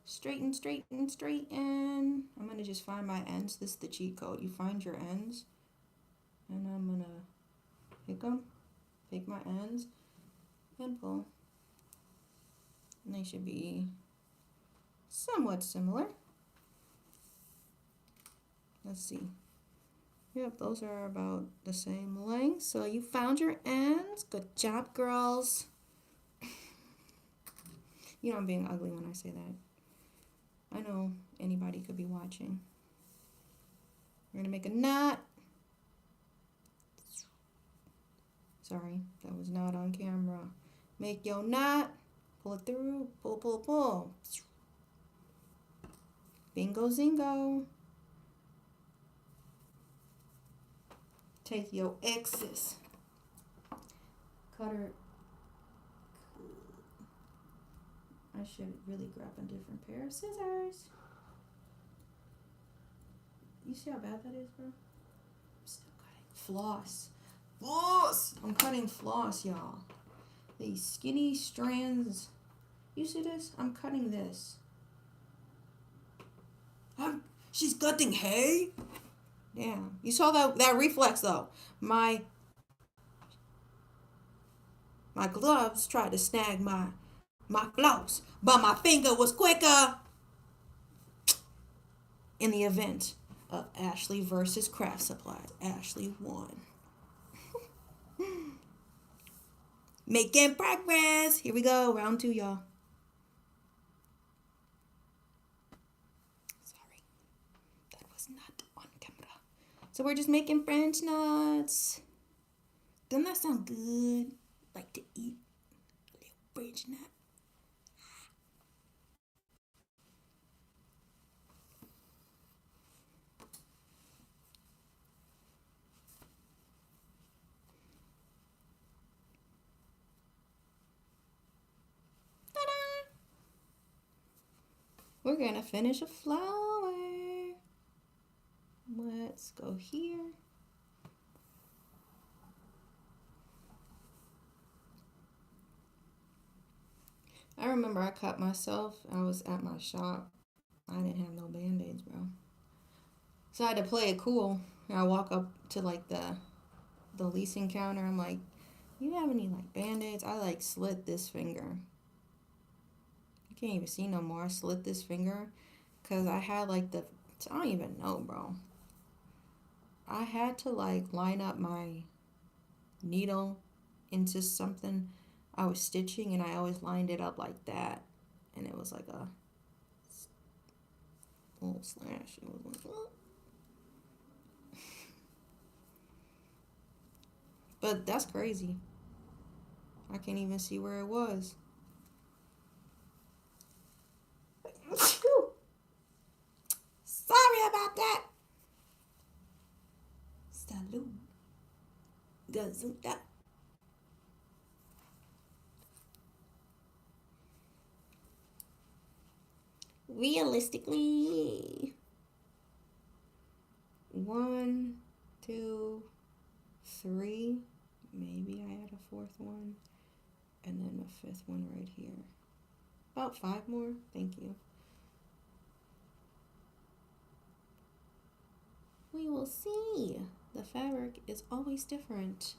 Straighten, straighten, straighten. I'm going to just find my ends. This is the cheat code. You find your ends. And I'm going to pick them. Take my ends. And pull. And they should be somewhat similar. Let's see. Yep, those are about the same length. So you found your ends. Good job, girls. You know I'm being ugly when I say that. I know anybody could be watching. We're going to make a knot. Sorry, that was not on camera. Make your knot. Pull it through. Pull, pull, pull. Bingo, zingo. Take your excess. Cutter. I should really grab a different pair of scissors. You see how bad that is, bro? I'm still cutting. Floss. Floss! I'm cutting floss, y'all. These skinny strands. You see this? I'm cutting this. She's cutting hay? Yeah. You saw that reflex, though. My gloves tried to snag my floss, but my finger was quicker. In the event of Ashlee versus Craft Supplies, Ashlee won. Making progress. Here we go, round 2, y'all. Sorry, that was not on camera. So we're just making French knots. Doesn't that sound good? Like to eat a little French knot. We're going to finish a flower. Let's go here. I remember I cut myself. I was at my shop. I didn't have no band-aids, bro. So I had to play it cool. And I walk up to like the leasing counter. I'm like, you have any like band-aids? I like slit this finger. I can't even see no more. I slit this finger because I had like I don't even know, bro. I had to like line up my needle into something I was stitching, and I always lined it up like that, and it was like a little slash. It was like, oh. But that's crazy. I can't even see where it was. Sorry about that. Salud. Gazuta. Realistically, 1, 2, 3. Maybe I had a fourth one, and then a fifth one right here. About 5 more. Thank you. We will see. The fabric is always different.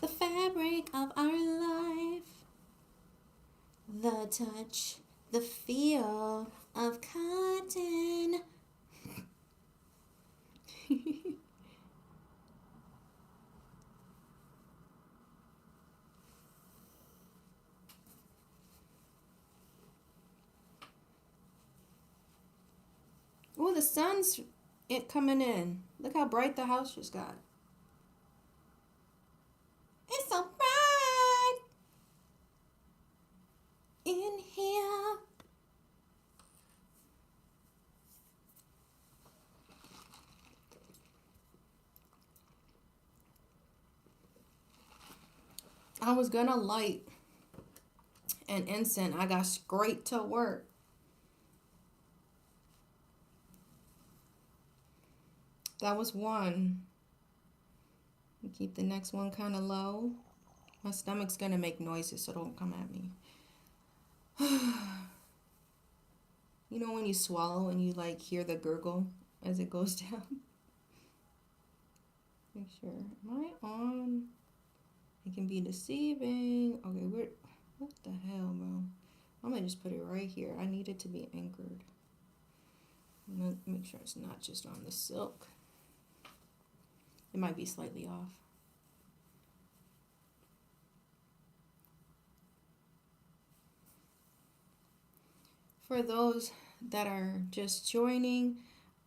The fabric of our life. The touch, the feel of cotton. Oh, the sun's coming in. Look how bright the house just got. It's so bright in here. I was gonna light an incense. I got straight to work. That was one. Keep the next one kind of low. My stomach's gonna make noises, so don't come at me. You know when you swallow and you like hear the gurgle as it goes down? Make sure. Am I on? It can be deceiving. Okay, what the hell, bro? I'm gonna just put it right here. I need it to be anchored. I'm gonna make sure it's not just on the silk. It might be slightly off. For those that are just joining,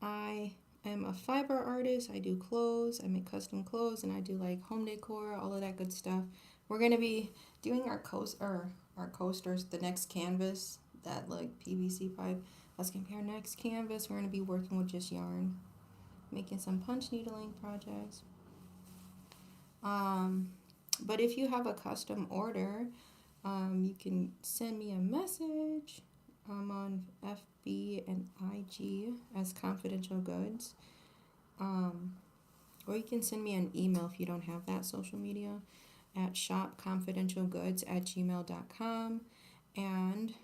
I am a fiber artist. I do clothes. I make custom clothes, and I do like home decor, all of that good stuff. We're gonna be doing our coasters, the next canvas, that like PVC pipe. That's gonna be our next canvas. We're gonna be working with just yarn, making some punch needling projects. But if you have a custom order, you can send me a message. I'm on FB and IG as Confidential Goods. Or you can send me an email if you don't have that social media at shopconfidentialgoods@gmail.com. And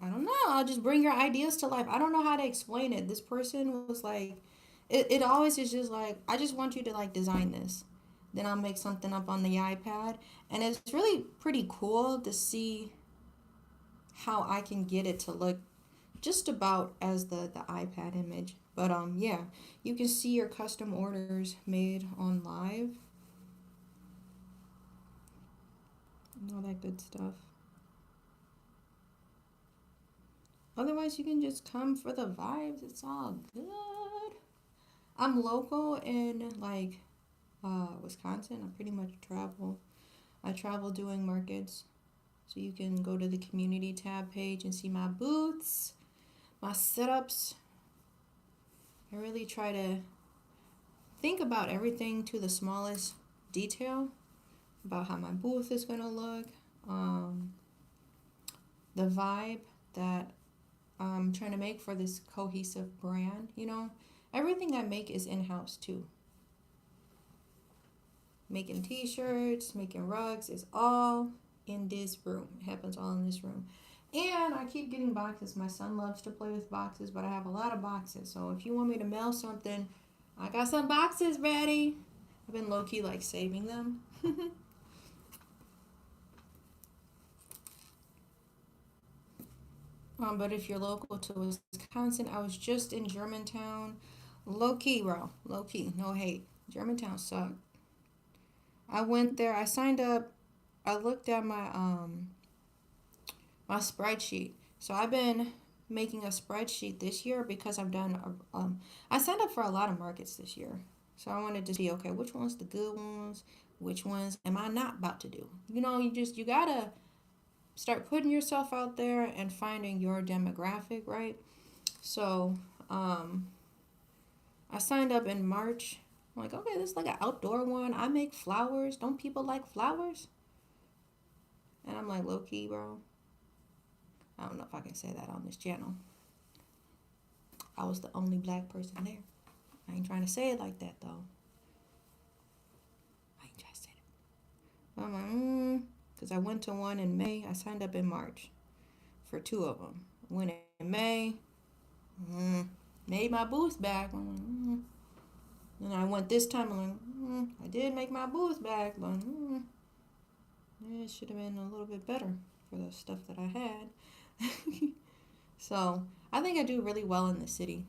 I don't know, I'll just bring your ideas to life. I don't know how to explain it. This person was like, it always is just like, I just want you to like design this. Then I'll make something up on the iPad. And it's really pretty cool to see how I can get it to look just about as the iPad image. But yeah, you can see your custom orders made on live. And all that good stuff. Otherwise, you can just come for the vibes. It's all good. I'm local in like Wisconsin. I pretty much travel. I travel doing markets. So you can go to the community tab page and see my booths, my setups. I really try to think about everything to the smallest detail about how my booth is going to look, the vibe that I'm trying to make for this cohesive brand. You know, everything I make is in-house too. Making t-shirts, making rugs is all in this room. It happens all in this room. And I keep getting boxes. My son loves to play with boxes, but I have a lot of boxes. So if you want me to mail something, I got some boxes ready. I've been low-key like saving them. But if you're local to Wisconsin, I was just in Germantown. Low key, bro. Low key. No hate. Germantown sucked. I went there. I signed up. I looked at my spreadsheet. So I've been making a spreadsheet this year because I've done. I signed up for a lot of markets this year. So I wanted to see, okay, which ones the good ones, which ones am I not about to do? You gotta start putting yourself out there and finding your demographic, right? So um, I signed up in March. I'm like, okay, this is like an outdoor one. I make flowers. Don't people like flowers? And I'm like, low key, bro. I don't know if I can say that on this channel. I was the only black person there. I ain't trying to say it like that though. I ain't trying to say that. I'm like, because I went to one in May. I signed up in March for two of them. Went in May. Made my booth back. And I went this time. I'm like, I did make my booth back, but it should have been a little bit better for the stuff that I had. So I think I do really well in the city.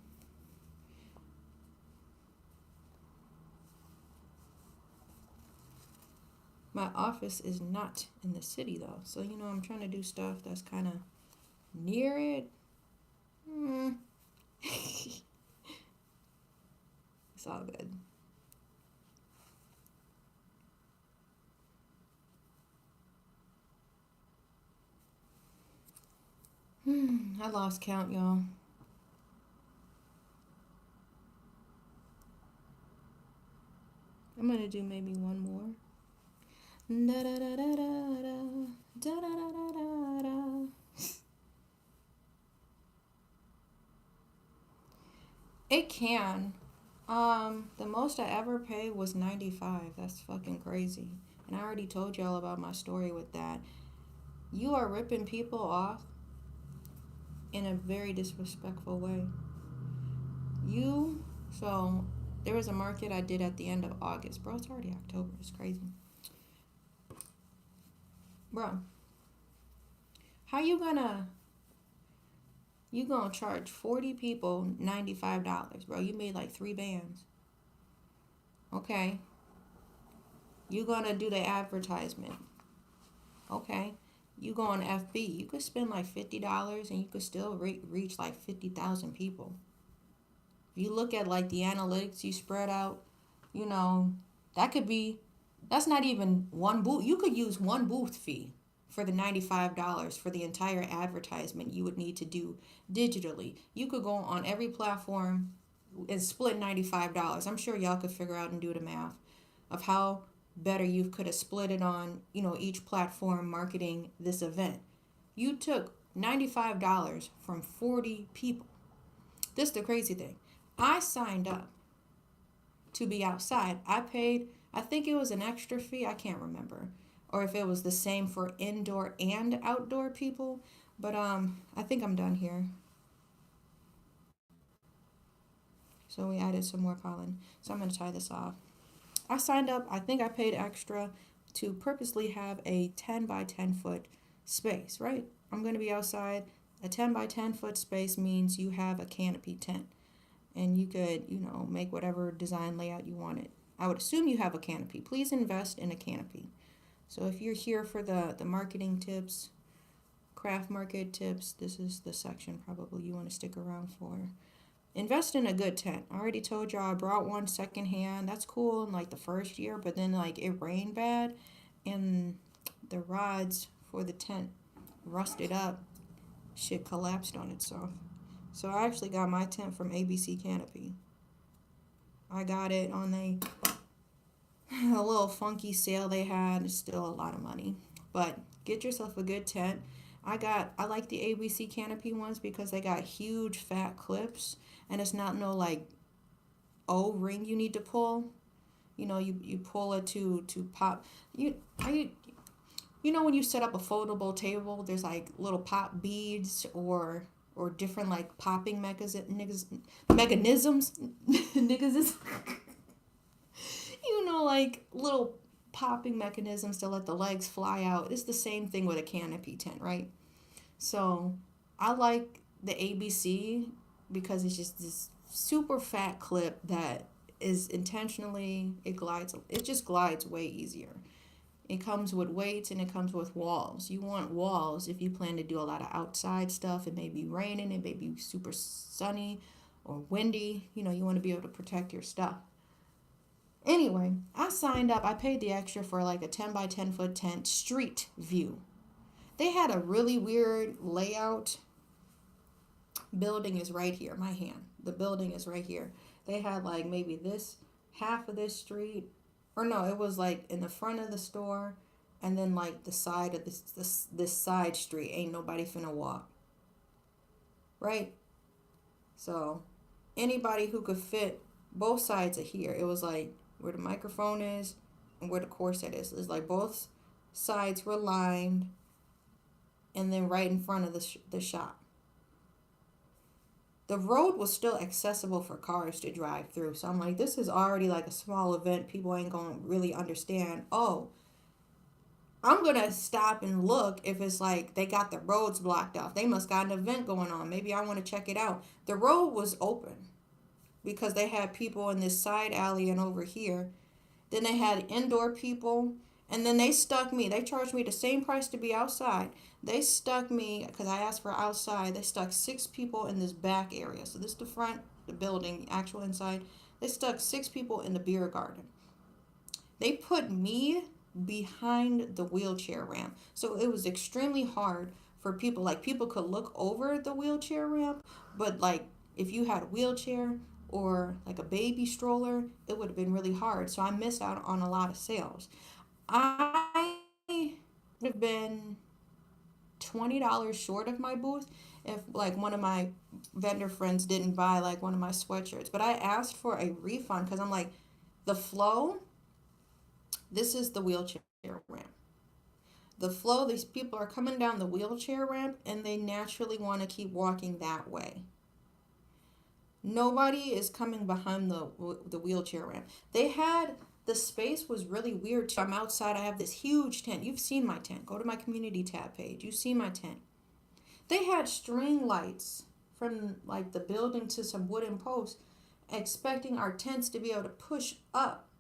My office is not in the city though, so I'm trying to do stuff that's kind of near it. It's all good. I lost count, y'all. I'm gonna do maybe one more. Da da da da da da da da da da da. It can. The most I ever paid was 95. That's fucking crazy. And I already told y'all about my story with that. You are ripping people off in a very disrespectful way. You so there was a market I did at the end of August. Bro, it's already October. It's crazy. Bro, how you gonna charge 40 people $95, bro? You made like three bands. Okay. You gonna do the advertisement. Okay. You go on FB, you could spend like $50 and you could still reach like 50,000 people. If you look at like the analytics you spread out, you know, that could be, that's not even one booth. You could use one booth fee for the $95 for the entire advertisement you would need to do digitally. You could go on every platform and split $95. I'm sure y'all could figure out and do the math of how better you could have split it on, each platform marketing this event. You took $95 from 40 people. This is the crazy thing. I signed up to be outside. I paid, I think it was an extra fee, I can't remember. Or if it was the same for indoor and outdoor people. But I think I'm done here. So we added some more pollen. So I'm gonna tie this off. I signed up, I think I paid extra to purposely have a 10 by 10 foot space, right? I'm gonna be outside. A 10 by 10 foot space means you have a canopy tent and you could, make whatever design layout you wanted. I would assume you have a canopy. Please invest in a canopy. So if you're here for the marketing tips, craft market tips, this is the section probably you want to stick around for. Invest in a good tent. I already told y'all I brought one secondhand. That's cool in like the first year, but then like it rained bad and the rods for the tent rusted up. Shit collapsed on itself. So I actually got my tent from ABC Canopy. I got it on a little funky sale they had. It's still a lot of money. But get yourself a good tent. I like the ABC Canopy ones because they got huge fat clips and it's not no like O-ring you need to pull. You pull it to pop. When you set up a foldable table, there's like little pop beads or different like popping mechanisms. Niggas, like little popping mechanisms to let the legs fly out. It's the same thing with a canopy tent, right? So I like the ABC because it's just this super fat clip that is intentionally, it just glides way easier. It comes with weights and it comes with walls. You want walls if you plan to do a lot of outside stuff. It may be raining, it may be super sunny or windy. You know, you want to be able to protect your stuff. Anyway, I signed up. I paid the extra for like a 10 by 10 foot tent street view. They had a really weird layout. Building is right here, my hand. The building is right here. They had like maybe this half of this street, or no, it was like in the front of the store, and then like the side of this side street. Ain't nobody finna walk, right? So anybody who could fit both sides of here. It was like where the microphone is and where the corset is. It's like both sides were lined, and then right in front of the shop. The road was still accessible for cars to drive through. So I'm like, this is already like a small event. People ain't going to really understand. Oh, I'm going to stop and look if it's like they got the roads blocked off. They must got an event going on. Maybe I want to check it out. The road was open because they had people in this side alley and over here. Then they had indoor people. And then they stuck me. They charged me the same price to be outside. They stuck me, because I asked for outside, they stuck 6 people in this back area. So this is the front, the building, actual inside. They stuck 6 people in the beer garden. They put me behind the wheelchair ramp. So it was extremely hard for people. Like, people could look over the wheelchair ramp, but like if you had a wheelchair or like a baby stroller, it would have been really hard. So I missed out on a lot of sales. I would have been $20 short of my booth if like one of my vendor friends didn't buy like one of my sweatshirts. But I asked for a refund because I'm like, the flow, this is the wheelchair ramp. The flow, these people are coming down the wheelchair ramp and they naturally want to keep walking that way. Nobody is coming behind the wheelchair ramp. The space was really weird too. I'm outside. I have this huge tent. You've seen my tent. Go to my community tab page. You see my tent. They had string lights from like the building to some wooden posts, expecting our tents to be able to push up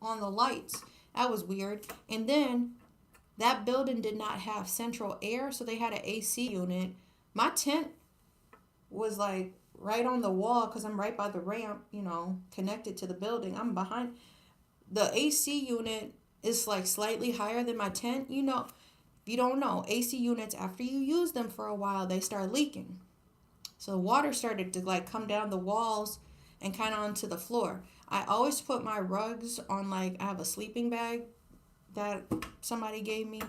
on the lights. That was weird. And then that building did not have central air, so they had an AC unit. My tent was like right on the wall because I'm right by the ramp, you know, connected to the building. I'm behind. The AC unit is like slightly higher than my tent. You know, if you don't know, AC units, after you use them for a while, they start leaking. So water started to like come down the walls and kind of onto the floor. I always put my rugs on, like, I have a sleeping bag that somebody gave me,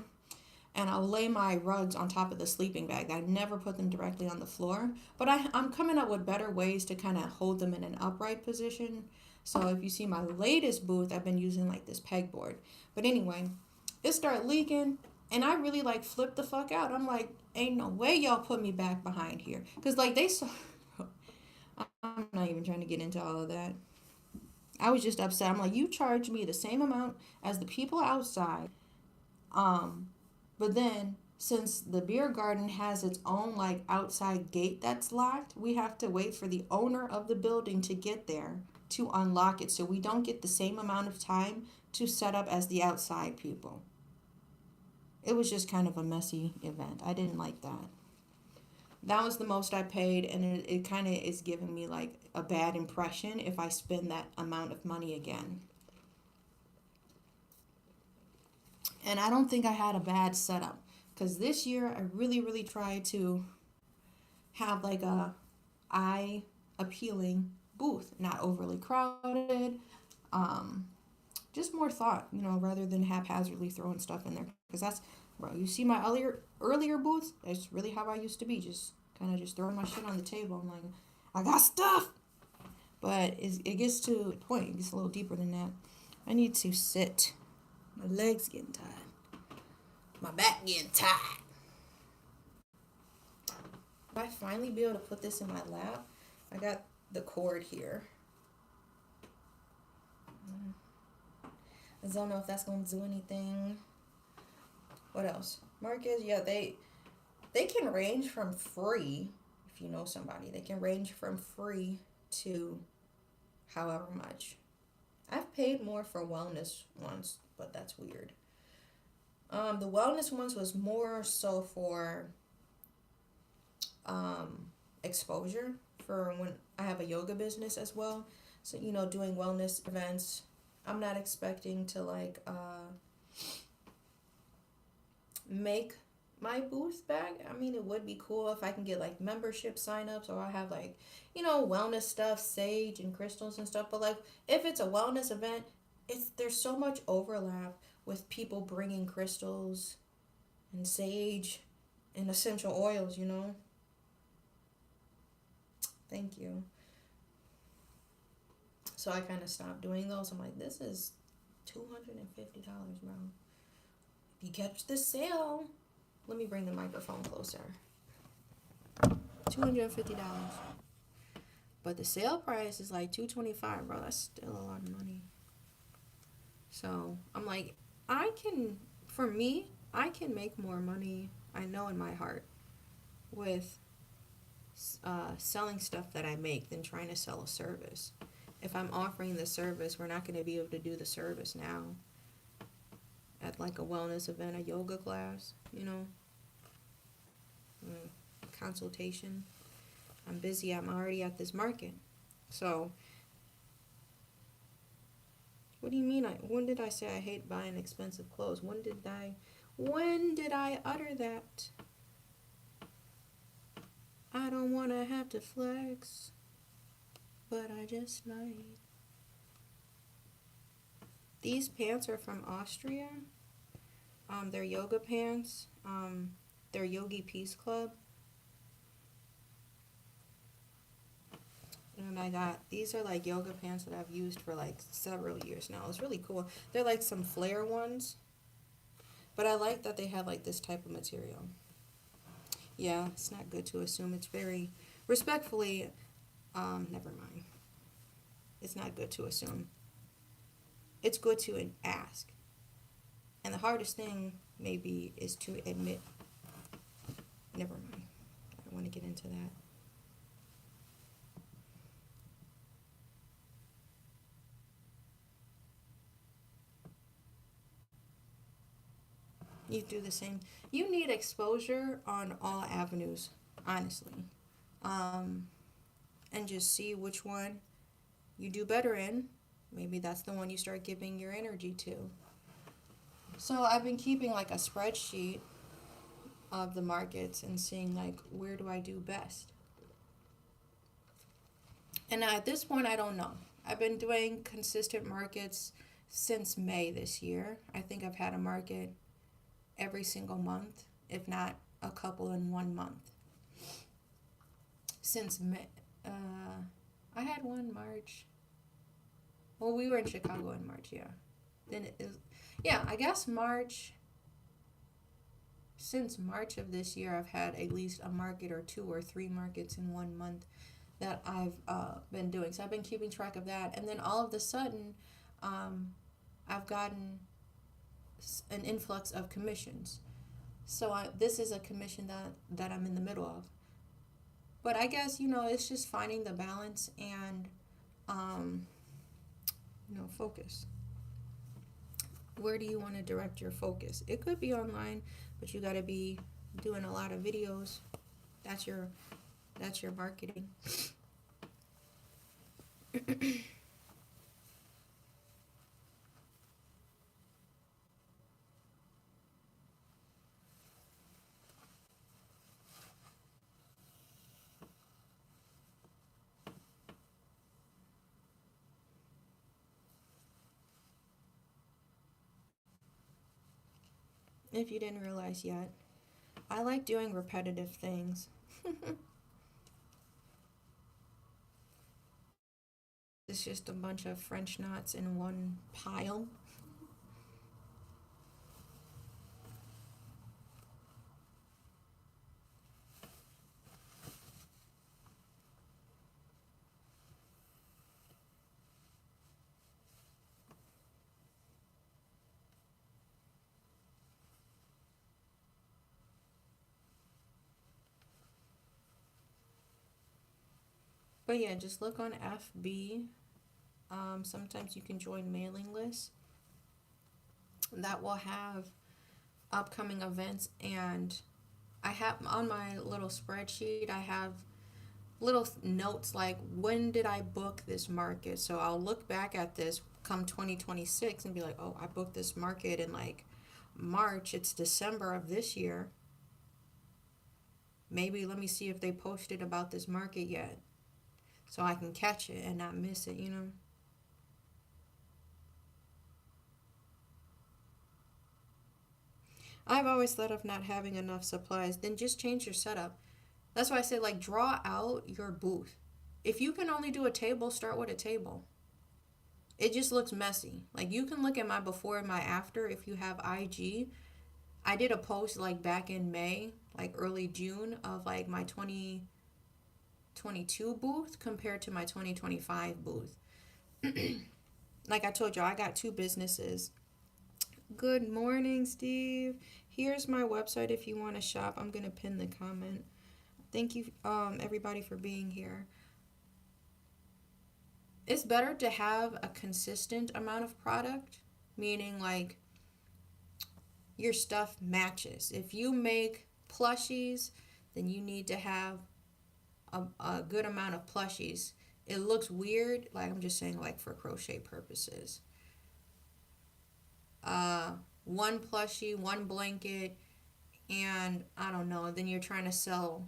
and I'll lay my rugs on top of the sleeping bag. I never put them directly on the floor, but I'm coming up with better ways to kind of hold them in an upright position. So if you see my latest booth, I've been using like this pegboard. But anyway, it started leaking, and I really like flipped the fuck out. I'm like, ain't no way y'all put me back behind here. Because like they saw, I'm not even trying to get into all of that. I was just upset. I'm like, you charged me the same amount as the people outside. But then since the beer garden has its own like outside gate that's locked, we have to wait for the owner of the building to get there to unlock it, so we don't get the same amount of time to set up as the outside people. It was just kind of a messy event. I didn't like that. That was the most I paid, and it kind of is giving me like a bad impression if I spend that amount of money again. And I don't think I had a bad setup, because this year I really tried to have like a eye appealing booth, not overly crowded, um, just more thought, you know, rather than haphazardly throwing stuff in there. Because that's, bro, you see my earlier booths, that's really how I used to be, just kind of just throwing my shit on the table. I'm like, I got stuff. But it gets to a point, it gets a little deeper than that. I need to sit. My legs getting tired. My back getting tired. Will I finally be able to put this in my lap? I got the cord here. I don't know if that's going to do anything. What else? Marcus, yeah, They can range from free, if you know somebody, they can range from free to however much. I've paid more for wellness ones, but that's weird. The wellness ones was more so for um, exposure for when I have a yoga business as well. So, doing wellness events. I'm not expecting to like make my booth back. I mean, it would be cool if I can get like membership signups, or I have like, wellness stuff, sage and crystals and stuff. But like, if it's a wellness event, there's so much overlap with people bringing crystals and sage and essential oils. Thank you. So I kind of stopped doing those. I'm like, this is $250, bro. If you catch the sale, let me bring the microphone closer. $250. But the sale price is like $225, bro. That's still a lot of money. So I'm like, for me, I can make more money, I know in my heart, with selling stuff that I make than trying to sell a service. If I'm offering the service, we're not going to be able to do the service now at like a wellness event, a yoga class, consultation. I'm busy. I'm already at this market. So, what do you mean? When did I say I hate buying expensive clothes? When did I utter that? I don't want to have to flex, but I just might. These pants are from Austria. They're yoga pants. They're Yogi Peace Club. And these are like yoga pants that I've used for like several years now. It's really cool. They're like some flare ones. But I like that they have like this type of material. Yeah, it's not good to assume. It's very respectfully, never mind. It's not good to assume. It's good to ask. And the hardest thing maybe is to admit. Never mind. I don't want to get into that. You do the same. You need exposure on all avenues, honestly. And just see which one you do better in. Maybe that's the one you start giving your energy to. So I've been keeping like a spreadsheet of the markets and seeing like, where do I do best? And at this point, I don't know. I've been doing consistent markets since May this year. I think I've had a market every single month, if not a couple in 1 month. Since May, I had one March. Well, we were in Chicago in March, yeah. Then I guess March. Since March of this year, I've had at least a market or 2 or 3 markets in 1 month that I've been doing. So I've been keeping track of that. And then all of a sudden, I've gotten an influx of commissions. So this is a commission that I'm in the middle of. But I guess, it's just finding the balance and, focus. Where do you want to direct your focus? It could be online, but you got to be doing a lot of videos. That's your marketing. If you didn't realize yet, I like doing repetitive things. It's just a bunch of French knots in one pile. But yeah, just look on FB. Sometimes you can join mailing lists that will have upcoming events, and I have on my little spreadsheet, I have little notes like when did I book this market. So I'll look back at this come 2026 and be like, oh, I booked this market in like March. It's December of this year. Maybe let me see if they posted about this market yet so I can catch it and not miss it, you know? I've always thought of not having enough supplies, then just change your setup. That's why I say, like, draw out your booth. If you can only do a table, start with a table. It just looks messy. Like, you can look at my before and my after if you have IG. I did a post like back in May, like early June, of like my 2022 booth compared to my 2025 booth. Like I told you, I got two businesses. Good morning, Steve. Here's my website if you want to shop. I'm going to pin the comment. Thank you, everybody, for being here. It's better to have a consistent amount of product, meaning like your stuff matches. If you make plushies, then you need to have a good amount of plushies. It looks weird, like I'm just saying, like for crochet purposes. One plushie, one blanket, and I don't know, then you're trying to sell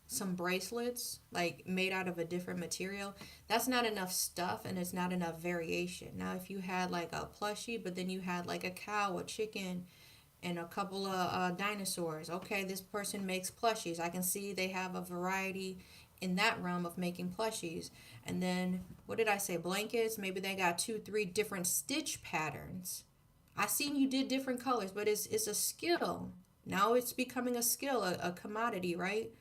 some bracelets like made out of a different material. That's not enough stuff and it's not enough variation. Now if you had like a plushie but then you had like a cow, a chicken, and a couple of dinosaurs, okay, this person makes plushies. I can see they have a variety in that realm of making plushies. And then what did I say, blankets, maybe they got 2-3 different stitch patterns. I seen you did different colors, but it's a skill. Now it's becoming a skill, a commodity, right?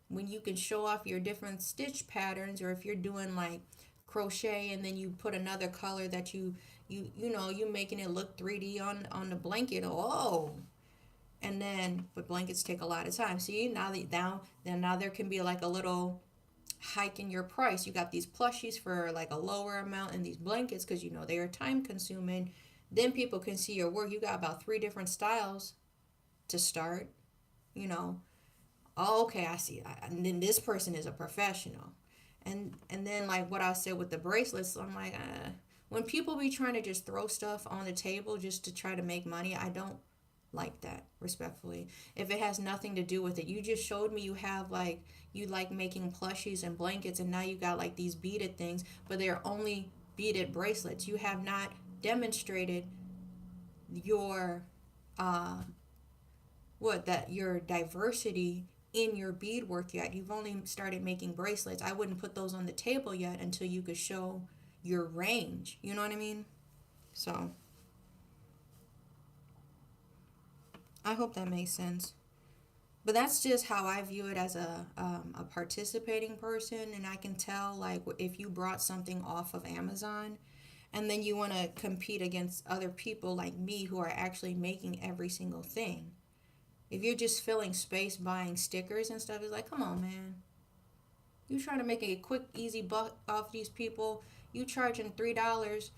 When you can show off your different stitch patterns, or if you're doing like crochet and then you put another color that you making it look 3D on the blanket. Oh, and then but blankets take a lot of time. See, now there can be like a little hike in your price. You got these plushies for like a lower amount and these blankets because they are time consuming. Then people can see your work. You got about 3 different styles to start, you know. Oh, okay, I see. And then this person is a professional. And then like what I said with the bracelets, I'm like, when people be trying to just throw stuff on the table just to try to make money, I don't like that, respectfully. If it has nothing to do with it, you just showed me you like making plushies and blankets, and now you got like these beaded things, but they're only beaded bracelets. You have not demonstrated your your diversity in your beadwork yet. You've only started making bracelets. I wouldn't put those on the table yet until you could show your range. You know what I mean? So I hope that makes sense. But that's just how I view it as a participating person, and I can tell like if you brought something off of Amazon and then you want to compete against other people like me who are actually making every single thing. If you're just filling space buying stickers and stuff, it's like, come on, man. You trying to make a quick, easy buck off these people. You charging $3.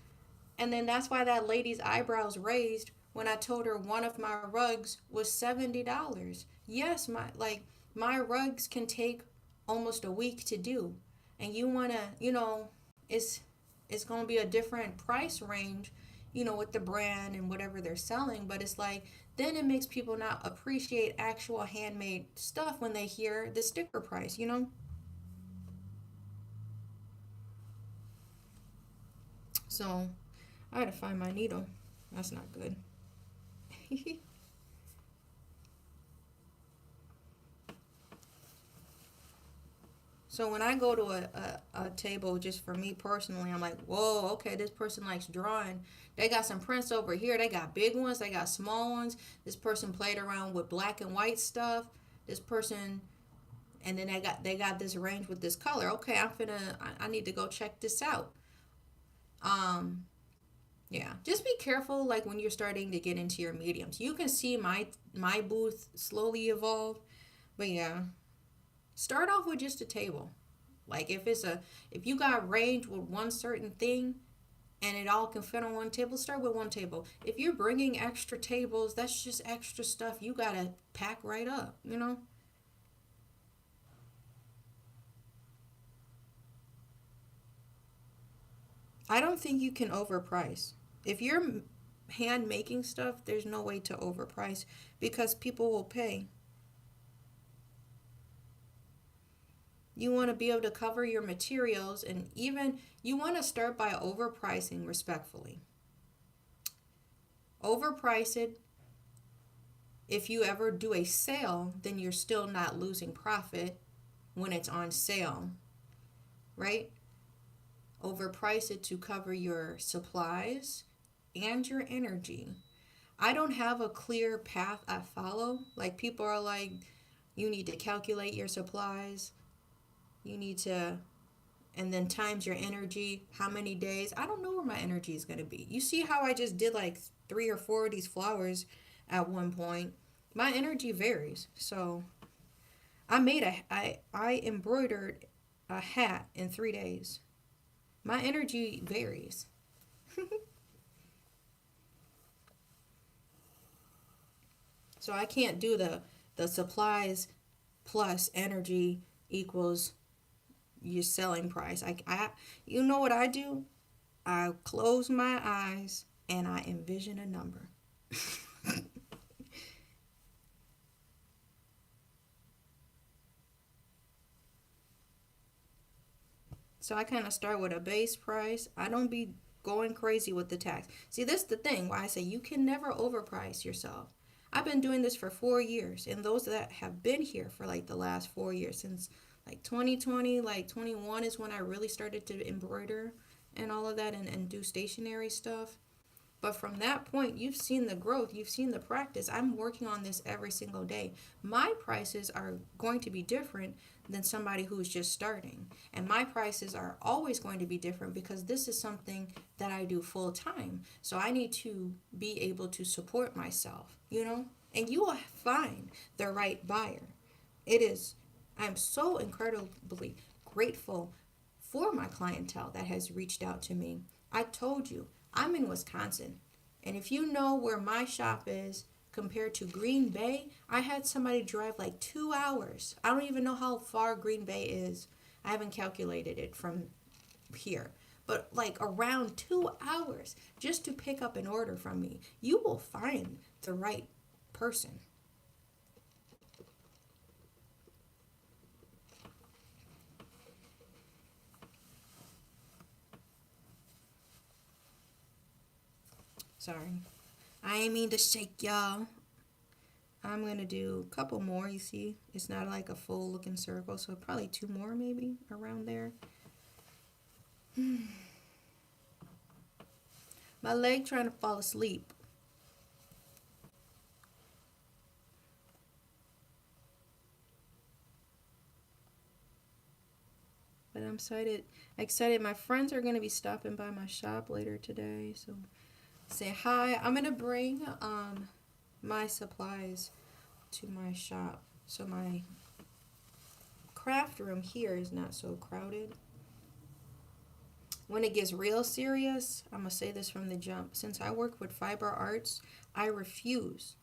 And then that's why that lady's eyebrows raised when I told her one of my rugs was $70. Yes, my rugs can take almost a week to do. And you wanna, it's gonna be a different price range, with the brand and whatever they're selling, but it's like then it makes people not appreciate actual handmade stuff when they hear the sticker price. So I had to find my needle. That's not good. So when I go to a table, just for me personally, I'm like, whoa, okay, this person likes drawing. They got some prints over here. They got big ones. They got small ones. This person played around with black and white stuff. This person, and then they got this range with this color. Okay, I need to go check this out. Um, yeah, just be careful like when you're starting to get into your mediums. You can see my booth slowly evolve, but yeah, start off with just a table. Like if you got range with one certain thing and it all can fit on one table, start with one table. If you're bringing extra tables, that's just extra stuff you gotta pack right up, you know? I don't think you can overprice. If you're hand making stuff, there's no way to overprice because people will pay. You want to be able to cover your materials, and even you want to start by overpricing respectfully. Overprice it. If you ever do a sale, then you're still not losing profit when it's on sale, right? Overprice it to cover your supplies and your energy. I don't have a clear path I follow. Like, people are like, you need to calculate your supplies, you need to, and then times your energy, how many days. I don't know where my energy is going to be. You see how I just did like 3 or 4 of these flowers at one point? My energy varies. So I embroidered a hat in 3 days. My energy varies. So I can't do the supplies plus energy equals your selling price. I you know what I do? I close my eyes and I envision a number. So I kind of start with a base price. I don't be going crazy with the tax. See, this is the thing why I say you can never overprice yourself. I've been doing this for 4 years, and those that have been here for like the last 4 years, since like 2020, like 21 is when I really started to embroider and all of that, and do stationery stuff. But from that point, you've seen the growth, you've seen the practice. I'm working on this every single day. My prices are going to be different than somebody who's just starting. And my prices are always going to be different because this is something that I do full time. So I need to be able to support myself, you know? And you will find the right buyer. It is, I'm so incredibly grateful for my clientele that has reached out to me. I told you, I'm in Wisconsin. And if you know where my shop is compared to Green Bay, I had somebody drive like 2 hours. I don't even know how far Green Bay is. I haven't calculated it from here. But like around 2 hours just to pick up an order from me. You will find the right person. Sorry. I ain't mean to shake y'all. I'm going to do a couple more, you see. It's not like a full looking circle, so probably 2 more maybe around there. My leg trying to fall asleep. But I'm excited. My friends are going to be stopping by my shop later today, so say hi. I'm going to bring my supplies to my shop. So my craft room here is not so crowded. When it gets real serious, I'm going to say this from the jump. Since I work with fiber arts, I refuse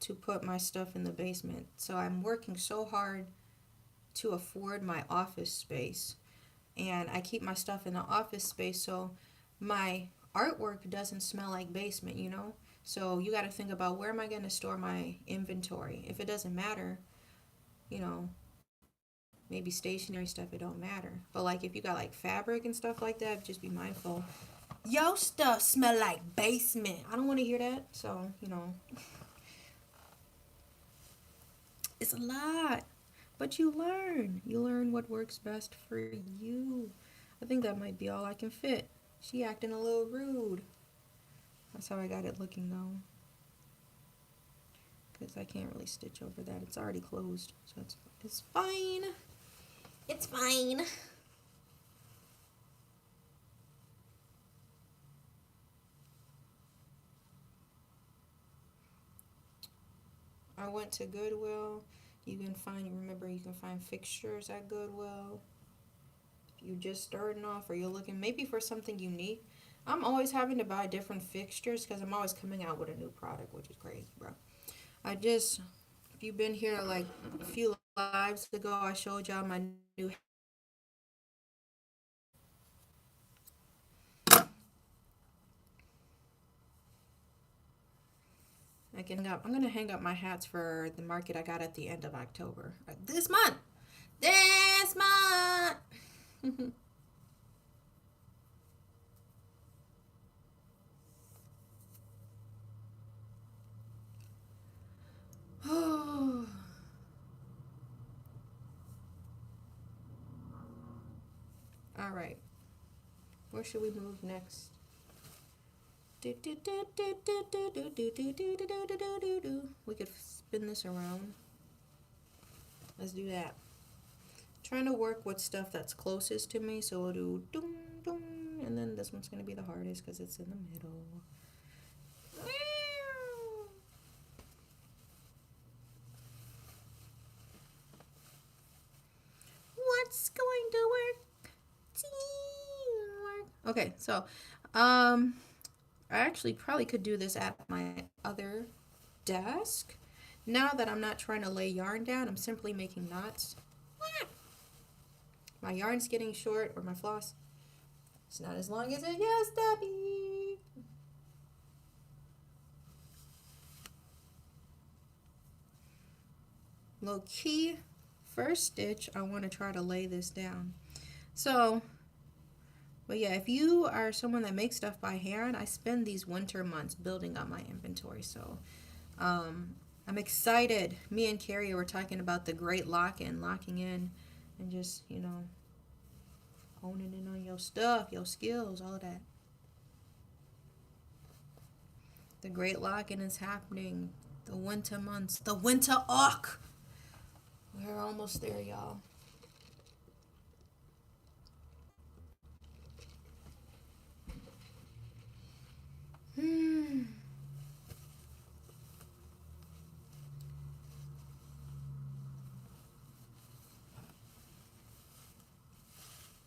to put my stuff in the basement. So I'm working so hard to afford my office space. And I keep my stuff in the office space so my artwork doesn't smell like basement, you know? So you got to think about, where am I going to store my inventory? If it doesn't matter, you know, maybe stationary stuff, it don't matter. But like if you got like fabric and stuff like that, just be mindful. Yo, stuff smell like basement. I don't want to hear that. So, you know, it's a lot. But you learn. You learn what works best for you. I think that might be all I can fit. She acting a little rude. That's how I got it looking though. Because I can't really stitch over that. It's already closed. So it's fine. It's fine. I went to Goodwill. You can find fixtures at Goodwill. you're just starting off or you're looking maybe for something unique. I'm always having to buy different fixtures because I'm always coming out with a new product, which is crazy, bro. If you've been here like a few lives ago, I showed y'all my new. I'm gonna hang up my hats for the market I got at the end of October. This month. This month. Oh. All right. Where should we move next? We could spin this around. Let's do that. Trying to work with stuff that's closest to me, so we'll do dum dum, and then this one's gonna be the hardest because it's in the middle. What's going to work? Teamwork. Okay, so I actually probably could do this at my other desk. Now that I'm not trying to lay yarn down, I'm simply making knots. My yarn's getting short, or my floss. It's not as long as it used to be. Low key, first stitch, I want to try to lay this down. So, but yeah, if you are someone that makes stuff by hand, I spend these winter months building up my inventory. So, I'm excited. Me and Carrie were talking about the great locking in, and just, honing in on your stuff, your skills, all of that. The great locking is happening. The winter months, the winter arc. We're almost there, y'all.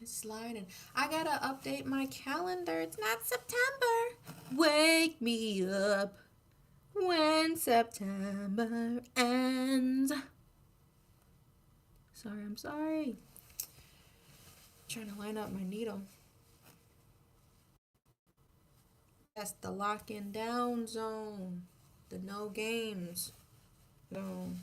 It's sliding. I gotta update my calendar. It's not September. Wake me up when September ends. I'm sorry. Trying to line up my needle. That's the lock-in down zone. The no games zone.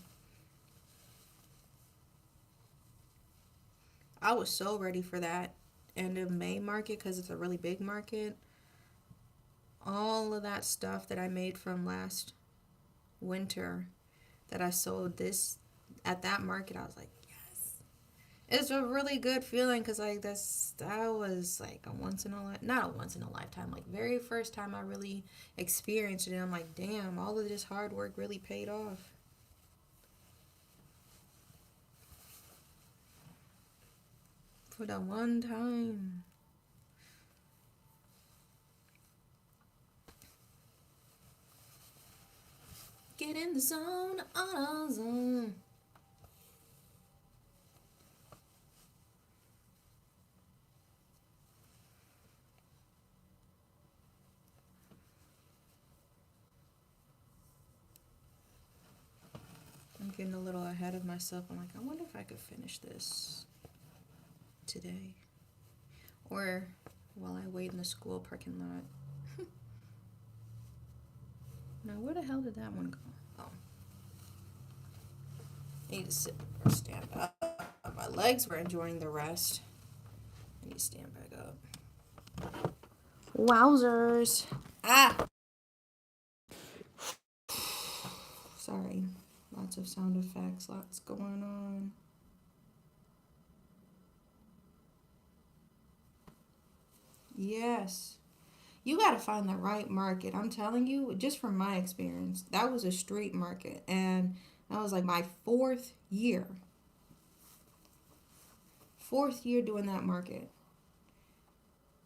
I was so ready for that end of May market because it's a really big market. All of that stuff that I made from last winter that I sold this at that market, I was like, yes. It's a really good feeling because that was like not a once in a lifetime, like very first time I really experienced it. And I'm like, damn, all of this hard work really paid off. For that one time. Get in the zone, zone. I'm getting a little ahead of myself. I'm like, I wonder if I could finish this today. Or while I wait in the school parking lot. Now, where the hell did that one go? Oh. I need to sit or stand up. My legs were enjoying the rest. I need to stand back up. Wowzers. Ah! Sorry. Lots of sound effects. Lots going on. Yes. You got to find the right market. I'm telling you, just from my experience, that was a street market. And that was like my fourth year. Fourth year doing that market.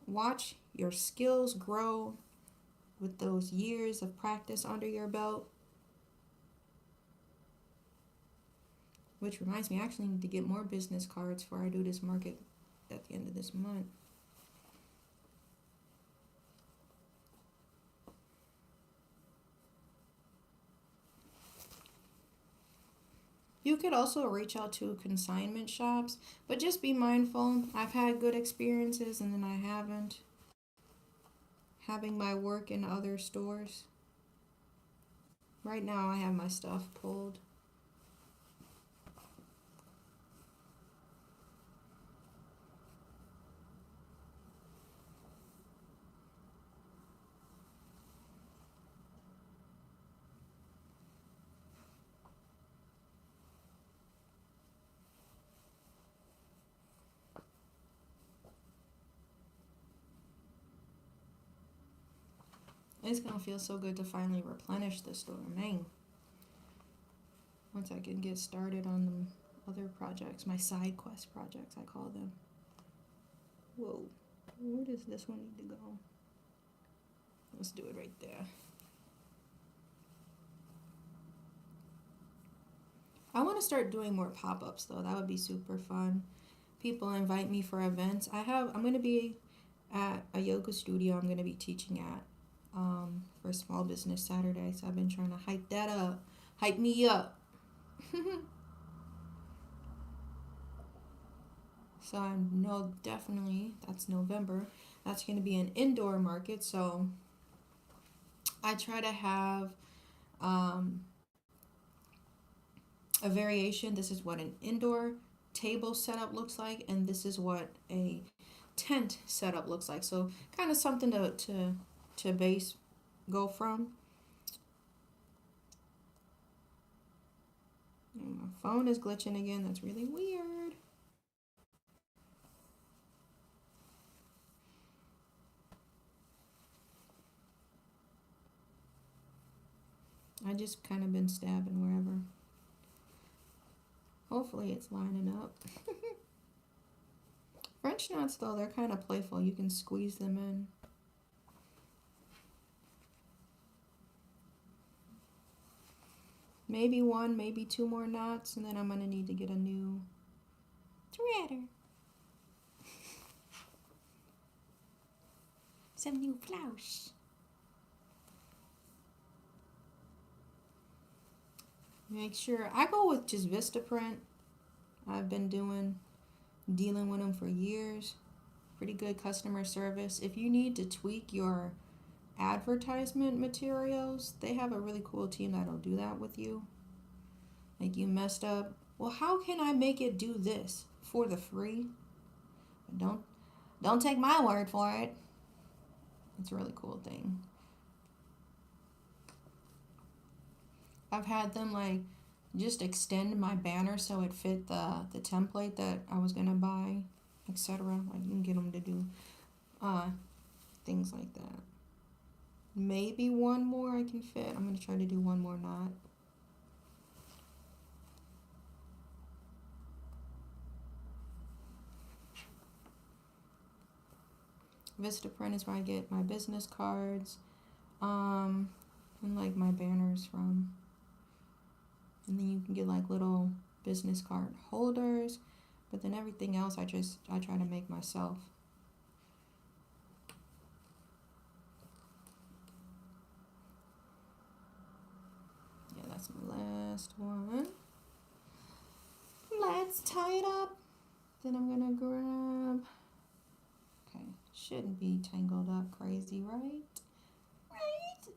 Watch your skills grow with those years of practice under your belt. Which reminds me, I actually need to get more business cards before I do this market at the end of this month. You could also reach out to consignment shops, but just be mindful. I've had good experiences and then I haven't. Having my work in other stores. Right now I have my stuff pulled. It's gonna feel so good to finally replenish the store, man. Once I can get started on the other projects, my side quest projects, I call them. Whoa, where does this one need to go? Let's do it right there. I want to start doing more pop-ups though. That would be super fun. People invite me for events. I'm going to be at a yoga studio I'm going to be teaching at for Small Business Saturday. So I've been trying to hype that up. Hype me up. So I know definitely that's November. That's going to be an indoor market. So I try to have a variation. This is what an indoor table setup looks like, and this is what a tent setup looks like. So kind of something to base go from. And my phone is glitching again. That's really weird. I just kind of been stabbing wherever. Hopefully it's lining up. French knots though, they're kind of playful. You can squeeze them in. Maybe one, maybe two more knots, and then I'm gonna need to get a new threader. Some new blouse. Make sure I go with just Vistaprint. I've been dealing with them for years. Pretty good customer service. If you need to tweak your advertisement materials, they have a really cool team that'll do that with you. Like you messed up. Well, how can I make it do this for the free? But don't take my word for it. It's a really cool thing. I've had them like just extend my banner so it fit the template that I was gonna buy, etc. Like you can get them to do things like that. Maybe one more I can fit. I'm gonna try to do one more knot. Vistaprint is where I get my business cards, and like my banners from. And then you can get like little business card holders, but then everything else I try to make myself. Yeah, that's my last one. Let's tie it up. Then I'm gonna grab. Okay, shouldn't be tangled up crazy, right? Right?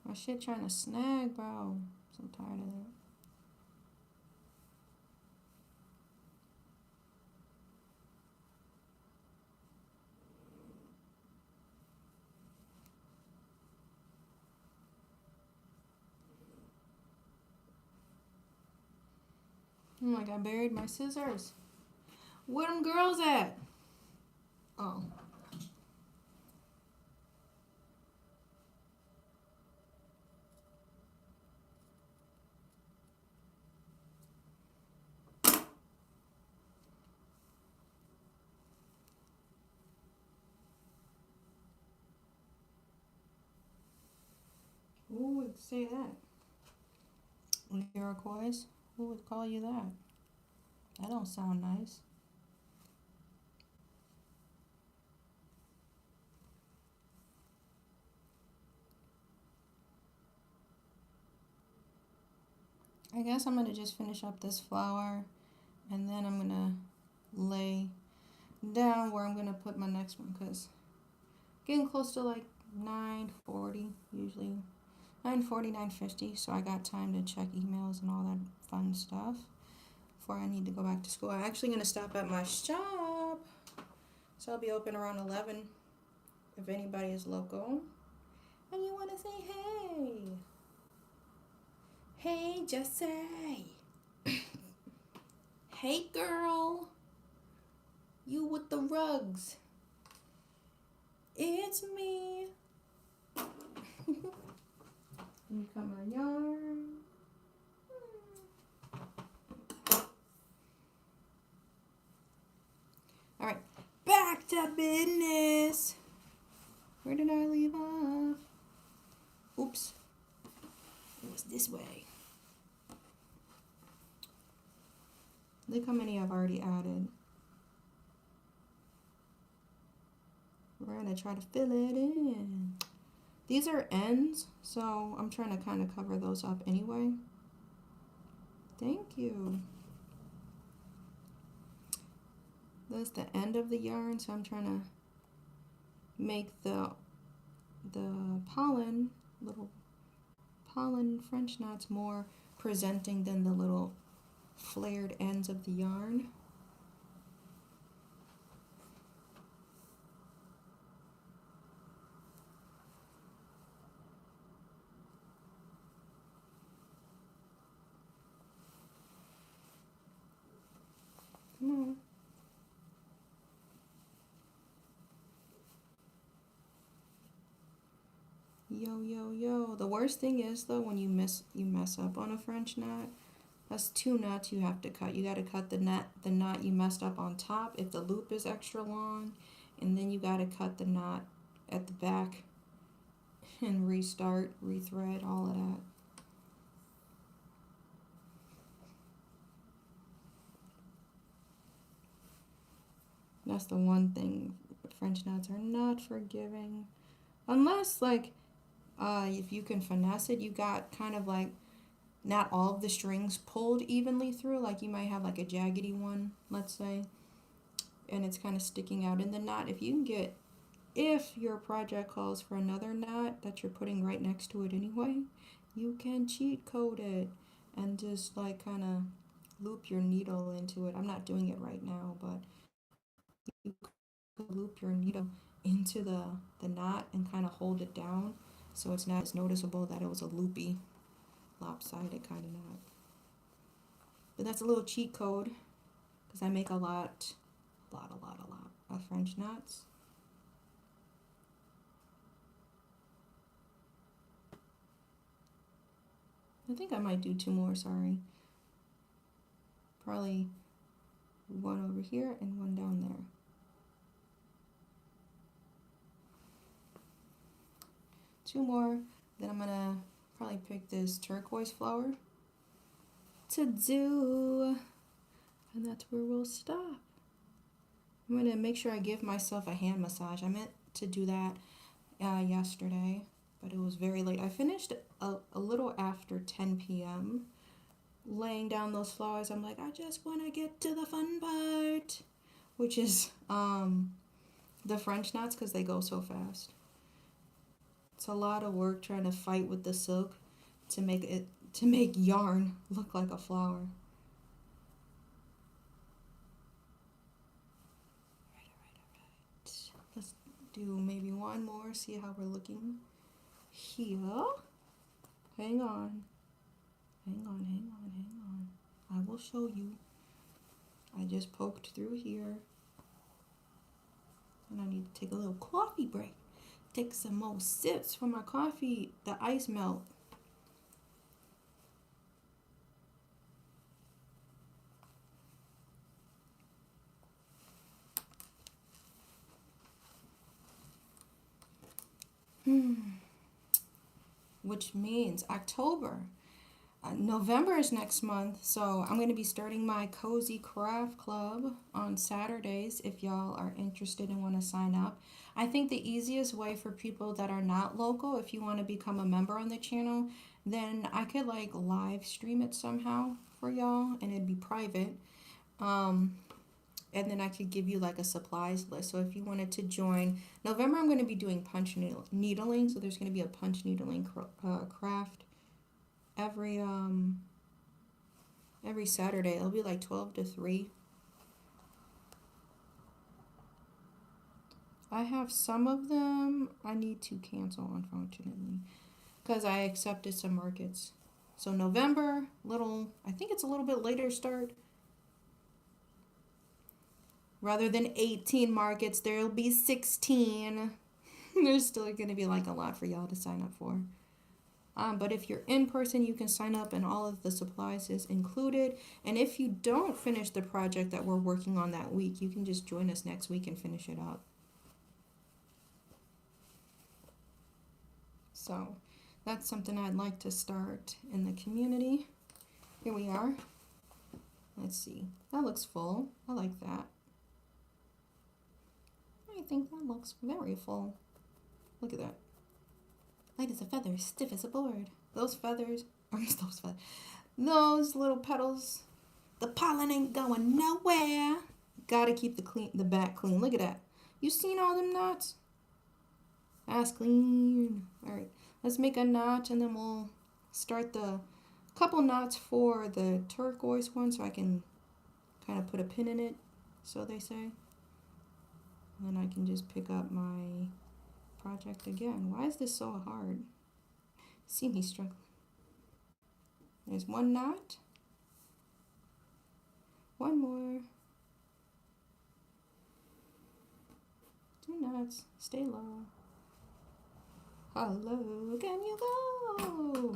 My shit trying to snag, bro. So tired of that. Oh my god, I buried my scissors. Where them girls at? Oh. Ooh, would say that? Iroquois? Who would call you that? That don't sound nice. I guess I'm gonna just finish up this flower and then I'm gonna lay down where I'm gonna put my next one because getting close to like 9:40 usually. 9:40, 9:50, so I got time to check emails and all that fun stuff before I need to go back to school. I'm actually going to stop at my shop, so I'll be open around 11 if anybody is local and you want to say hey. Hey, Jesse. Hey, girl. You with the rugs. It's me. You come on yarn. All right, back to business. Where did I leave off? Oops, it was this way. Look how many I've already added. We're gonna try to fill it in. These are ends, so I'm trying to kind of cover those up anyway. Thank you. That's the end of the yarn, so I'm trying to make the pollen, little pollen French knots more presenting than the little flared ends of the yarn. Come on. Yo, yo, yo. The worst thing is though when you mess up on a French knot, that's 2 knots you have to cut. You gotta cut the knot you messed up on top if the loop is extra long, and then you gotta cut the knot at the back and restart, rethread, all of that. That's the one thing. French knots are not forgiving. Unless, like, if you can finesse it, you got kind of like not all of the strings pulled evenly through. Like, you might have like a jaggedy one, let's say, and it's kind of sticking out in the knot. If you can get, if your project calls for another knot that you're putting right next to it anyway, you can cheat code it and just like kind of loop your needle into it. I'm not doing it right now, but you could loop your needle into the knot and kind of hold it down so it's not as noticeable that it was a loopy, lopsided kind of knot. But that's a little cheat code because I make a lot of French knots. I think I might do 2 more, sorry. Probably one over here and one down there. 2 more, then I'm gonna probably pick this turquoise flower to do, and that's where we'll stop. I'm gonna make sure I give myself a hand massage. I meant to do that yesterday, but it was very late. I finished a little after 10 p.m. laying down those flowers. I'm like, I just want to get to the fun part, which is the French knots because they go so fast. It's a lot of work trying to fight with the silk to make yarn look like a flower. Alright. Let's do maybe one more, see how we're looking here. Hang on. I will show you. I just poked through here. And I need to take a little coffee break. Take some more sips for my coffee, the ice melt. which means October. November is next month, so I'm going to be starting my Cozy Craft Club on Saturdays if y'all are interested and want to sign up. I think the easiest way for people that are not local, if you want to become a member on the channel, then I could like live stream it somehow for y'all and it'd be private. And then I could give you like a supplies list. So if you wanted to join, November I'm going to be doing punch needling. So there's going to be a punch needling craft every Saturday. It'll be like 12 to 3. I have some of them I need to cancel, unfortunately, because I accepted some markets. So November, I think it's a little bit later start. Rather than 18 markets, there'll be 16. There's still going to be like a lot for y'all to sign up for. But if you're in person, you can sign up and all of the supplies is included. And if you don't finish the project that we're working on that week, you can just join us next week and finish it up. So that's something I'd like to start in the community. Here we are. Let's see. That looks full. I like that. I think that looks very full. Look at that. Light as a feather, stiff as a board. Those feathers, those little petals, the pollen ain't going nowhere. Gotta keep the back clean. Look at that. You seen all them knots? That's clean. All right, let's make a knot and then we'll start the couple knots for the turquoise one so I can kind of put a pin in it, so they say. And then I can just pick up my project again. Why is this so hard? See me struggling. There's one knot. One more. 2 knots. Stay low. How low can you go?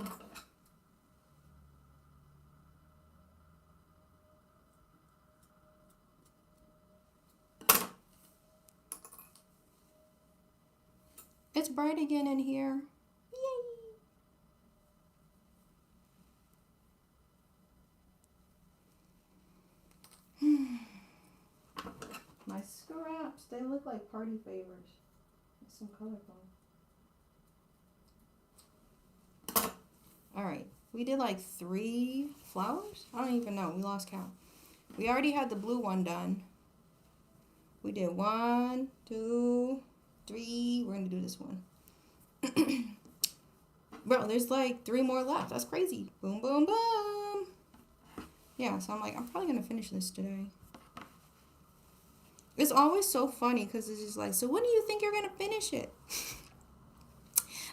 It's bright again in here. Yay! My scraps, they look like party favors. With some colorful. Alright, we did like 3 flowers? I don't even know, we lost count. We already had the blue one done. We did 1, 2, 3. We're gonna do this one. Bro, there's like 3 more left. That's crazy. Boom, boom, boom. Yeah, so I'm like, I'm probably gonna finish this today. It's always so funny because it's just like, so when do you think you're gonna finish it?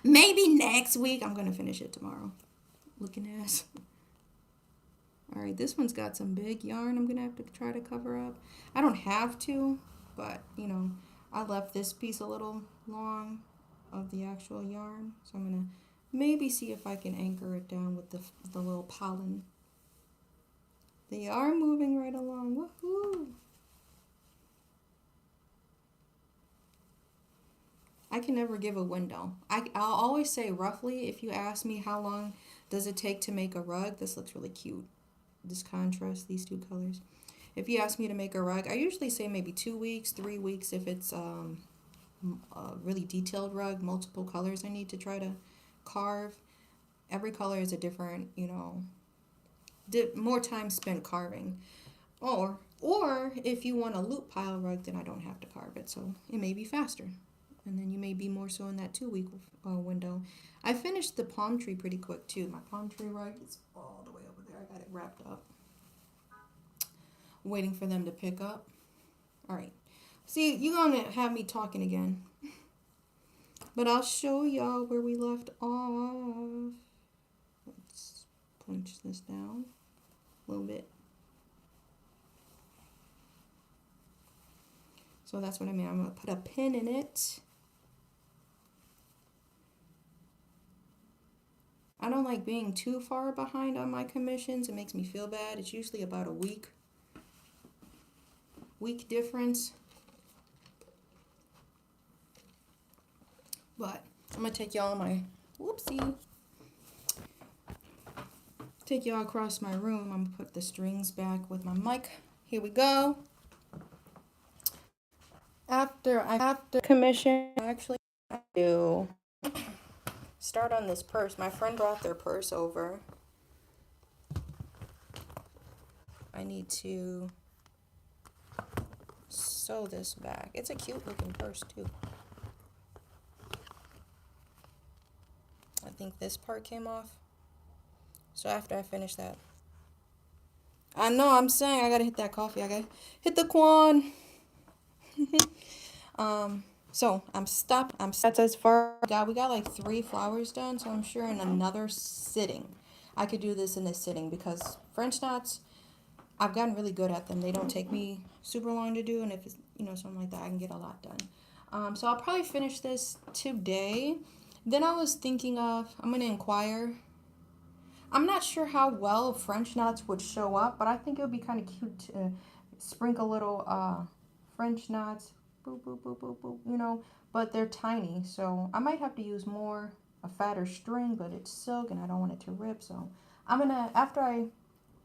Maybe next week. I'm gonna finish it tomorrow. Looking ass. All right, this one's got some big yarn I'm gonna have to try to cover up. I don't have to, but you know, I left this piece a little long of the actual yarn, so I'm gonna maybe see if I can anchor it down with the little pollen. They are moving right along. Woohoo! I can never give a window. I'll always say roughly, if you ask me how long does it take to make a rug, this looks really cute. This contrast, these 2 colors. If you ask me to make a rug, I usually say maybe 2 weeks, 3 weeks if it's a really detailed rug, multiple colors I need to try to carve. Every color is a different, you know, more time spent carving. Or if you want a loop pile rug, then I don't have to carve it, so it may be faster. And then you may be more so in that 2-week window. I finished the palm tree pretty quick too. My palm tree rug is all the way over there. I got it wrapped up. Waiting for them to pick up. All right. See, you're going to have me talking again. But I'll show y'all where we left off. Let's punch this down a little bit. So that's what I mean. I'm going to put a pin in it. I don't like being too far behind on my commissions. It makes me feel bad. It's usually about a week difference. But I'm going to take y'all my, whoopsie, take y'all across my room. I'm gonna put the strings back with my mic. Here we go. After commission, actually I do start on this purse. My friend brought their purse over. I need to sew this back. It's a cute looking purse too. I think this part came off. So after I finish that, I know I'm saying I gotta hit that coffee. I gotta hit the quan. So I'm stopped. That's as far as we got like 3 flowers done. So I'm sure in another sitting, I could do this in this sitting because French knots, I've gotten really good at them. They don't take me super long to do, and if it's something like that, I can get a lot done. So I'll probably finish this today. Then I was thinking of I'm gonna inquire. I'm not sure how well French knots would show up, but I think it would be kind of cute to sprinkle little French knots, boop, boop, boop, boop, boop, but they're tiny. So I might have to use a fatter string, but it's silk and I don't want it to rip. So I'm gonna, after I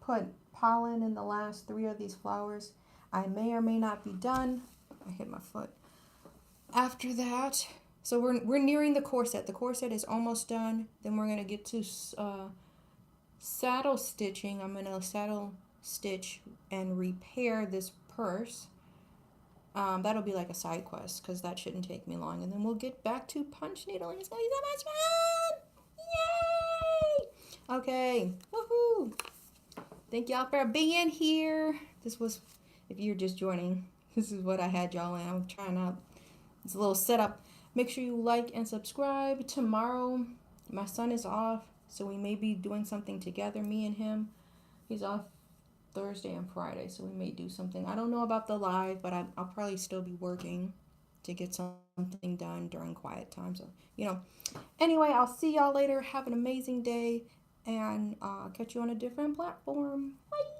put pollen in the last 3 of these flowers, I may or may not be done. I hit my foot. After that, so we're nearing the corset. The corset is almost done. Then we're gonna get to saddle stitching. I'm gonna saddle stitch and repair this purse. That'll be like a side quest because that shouldn't take me long, and then we'll get back to punch needling. It's gonna be so much fun! Yay! Okay, woohoo! Thank y'all for being here. This was, if you're just joining, this is what I had y'all in. I'm trying out. It's a little setup. Make sure you like and subscribe. Tomorrow, my son is off. So we may be doing something together, me and him. He's off Thursday and Friday, so we may do something. I don't know about the live, but I'll probably still be working to get something done during quiet time. So, Anyway, I'll see y'all later. Have an amazing day, and catch you on a different platform. Bye.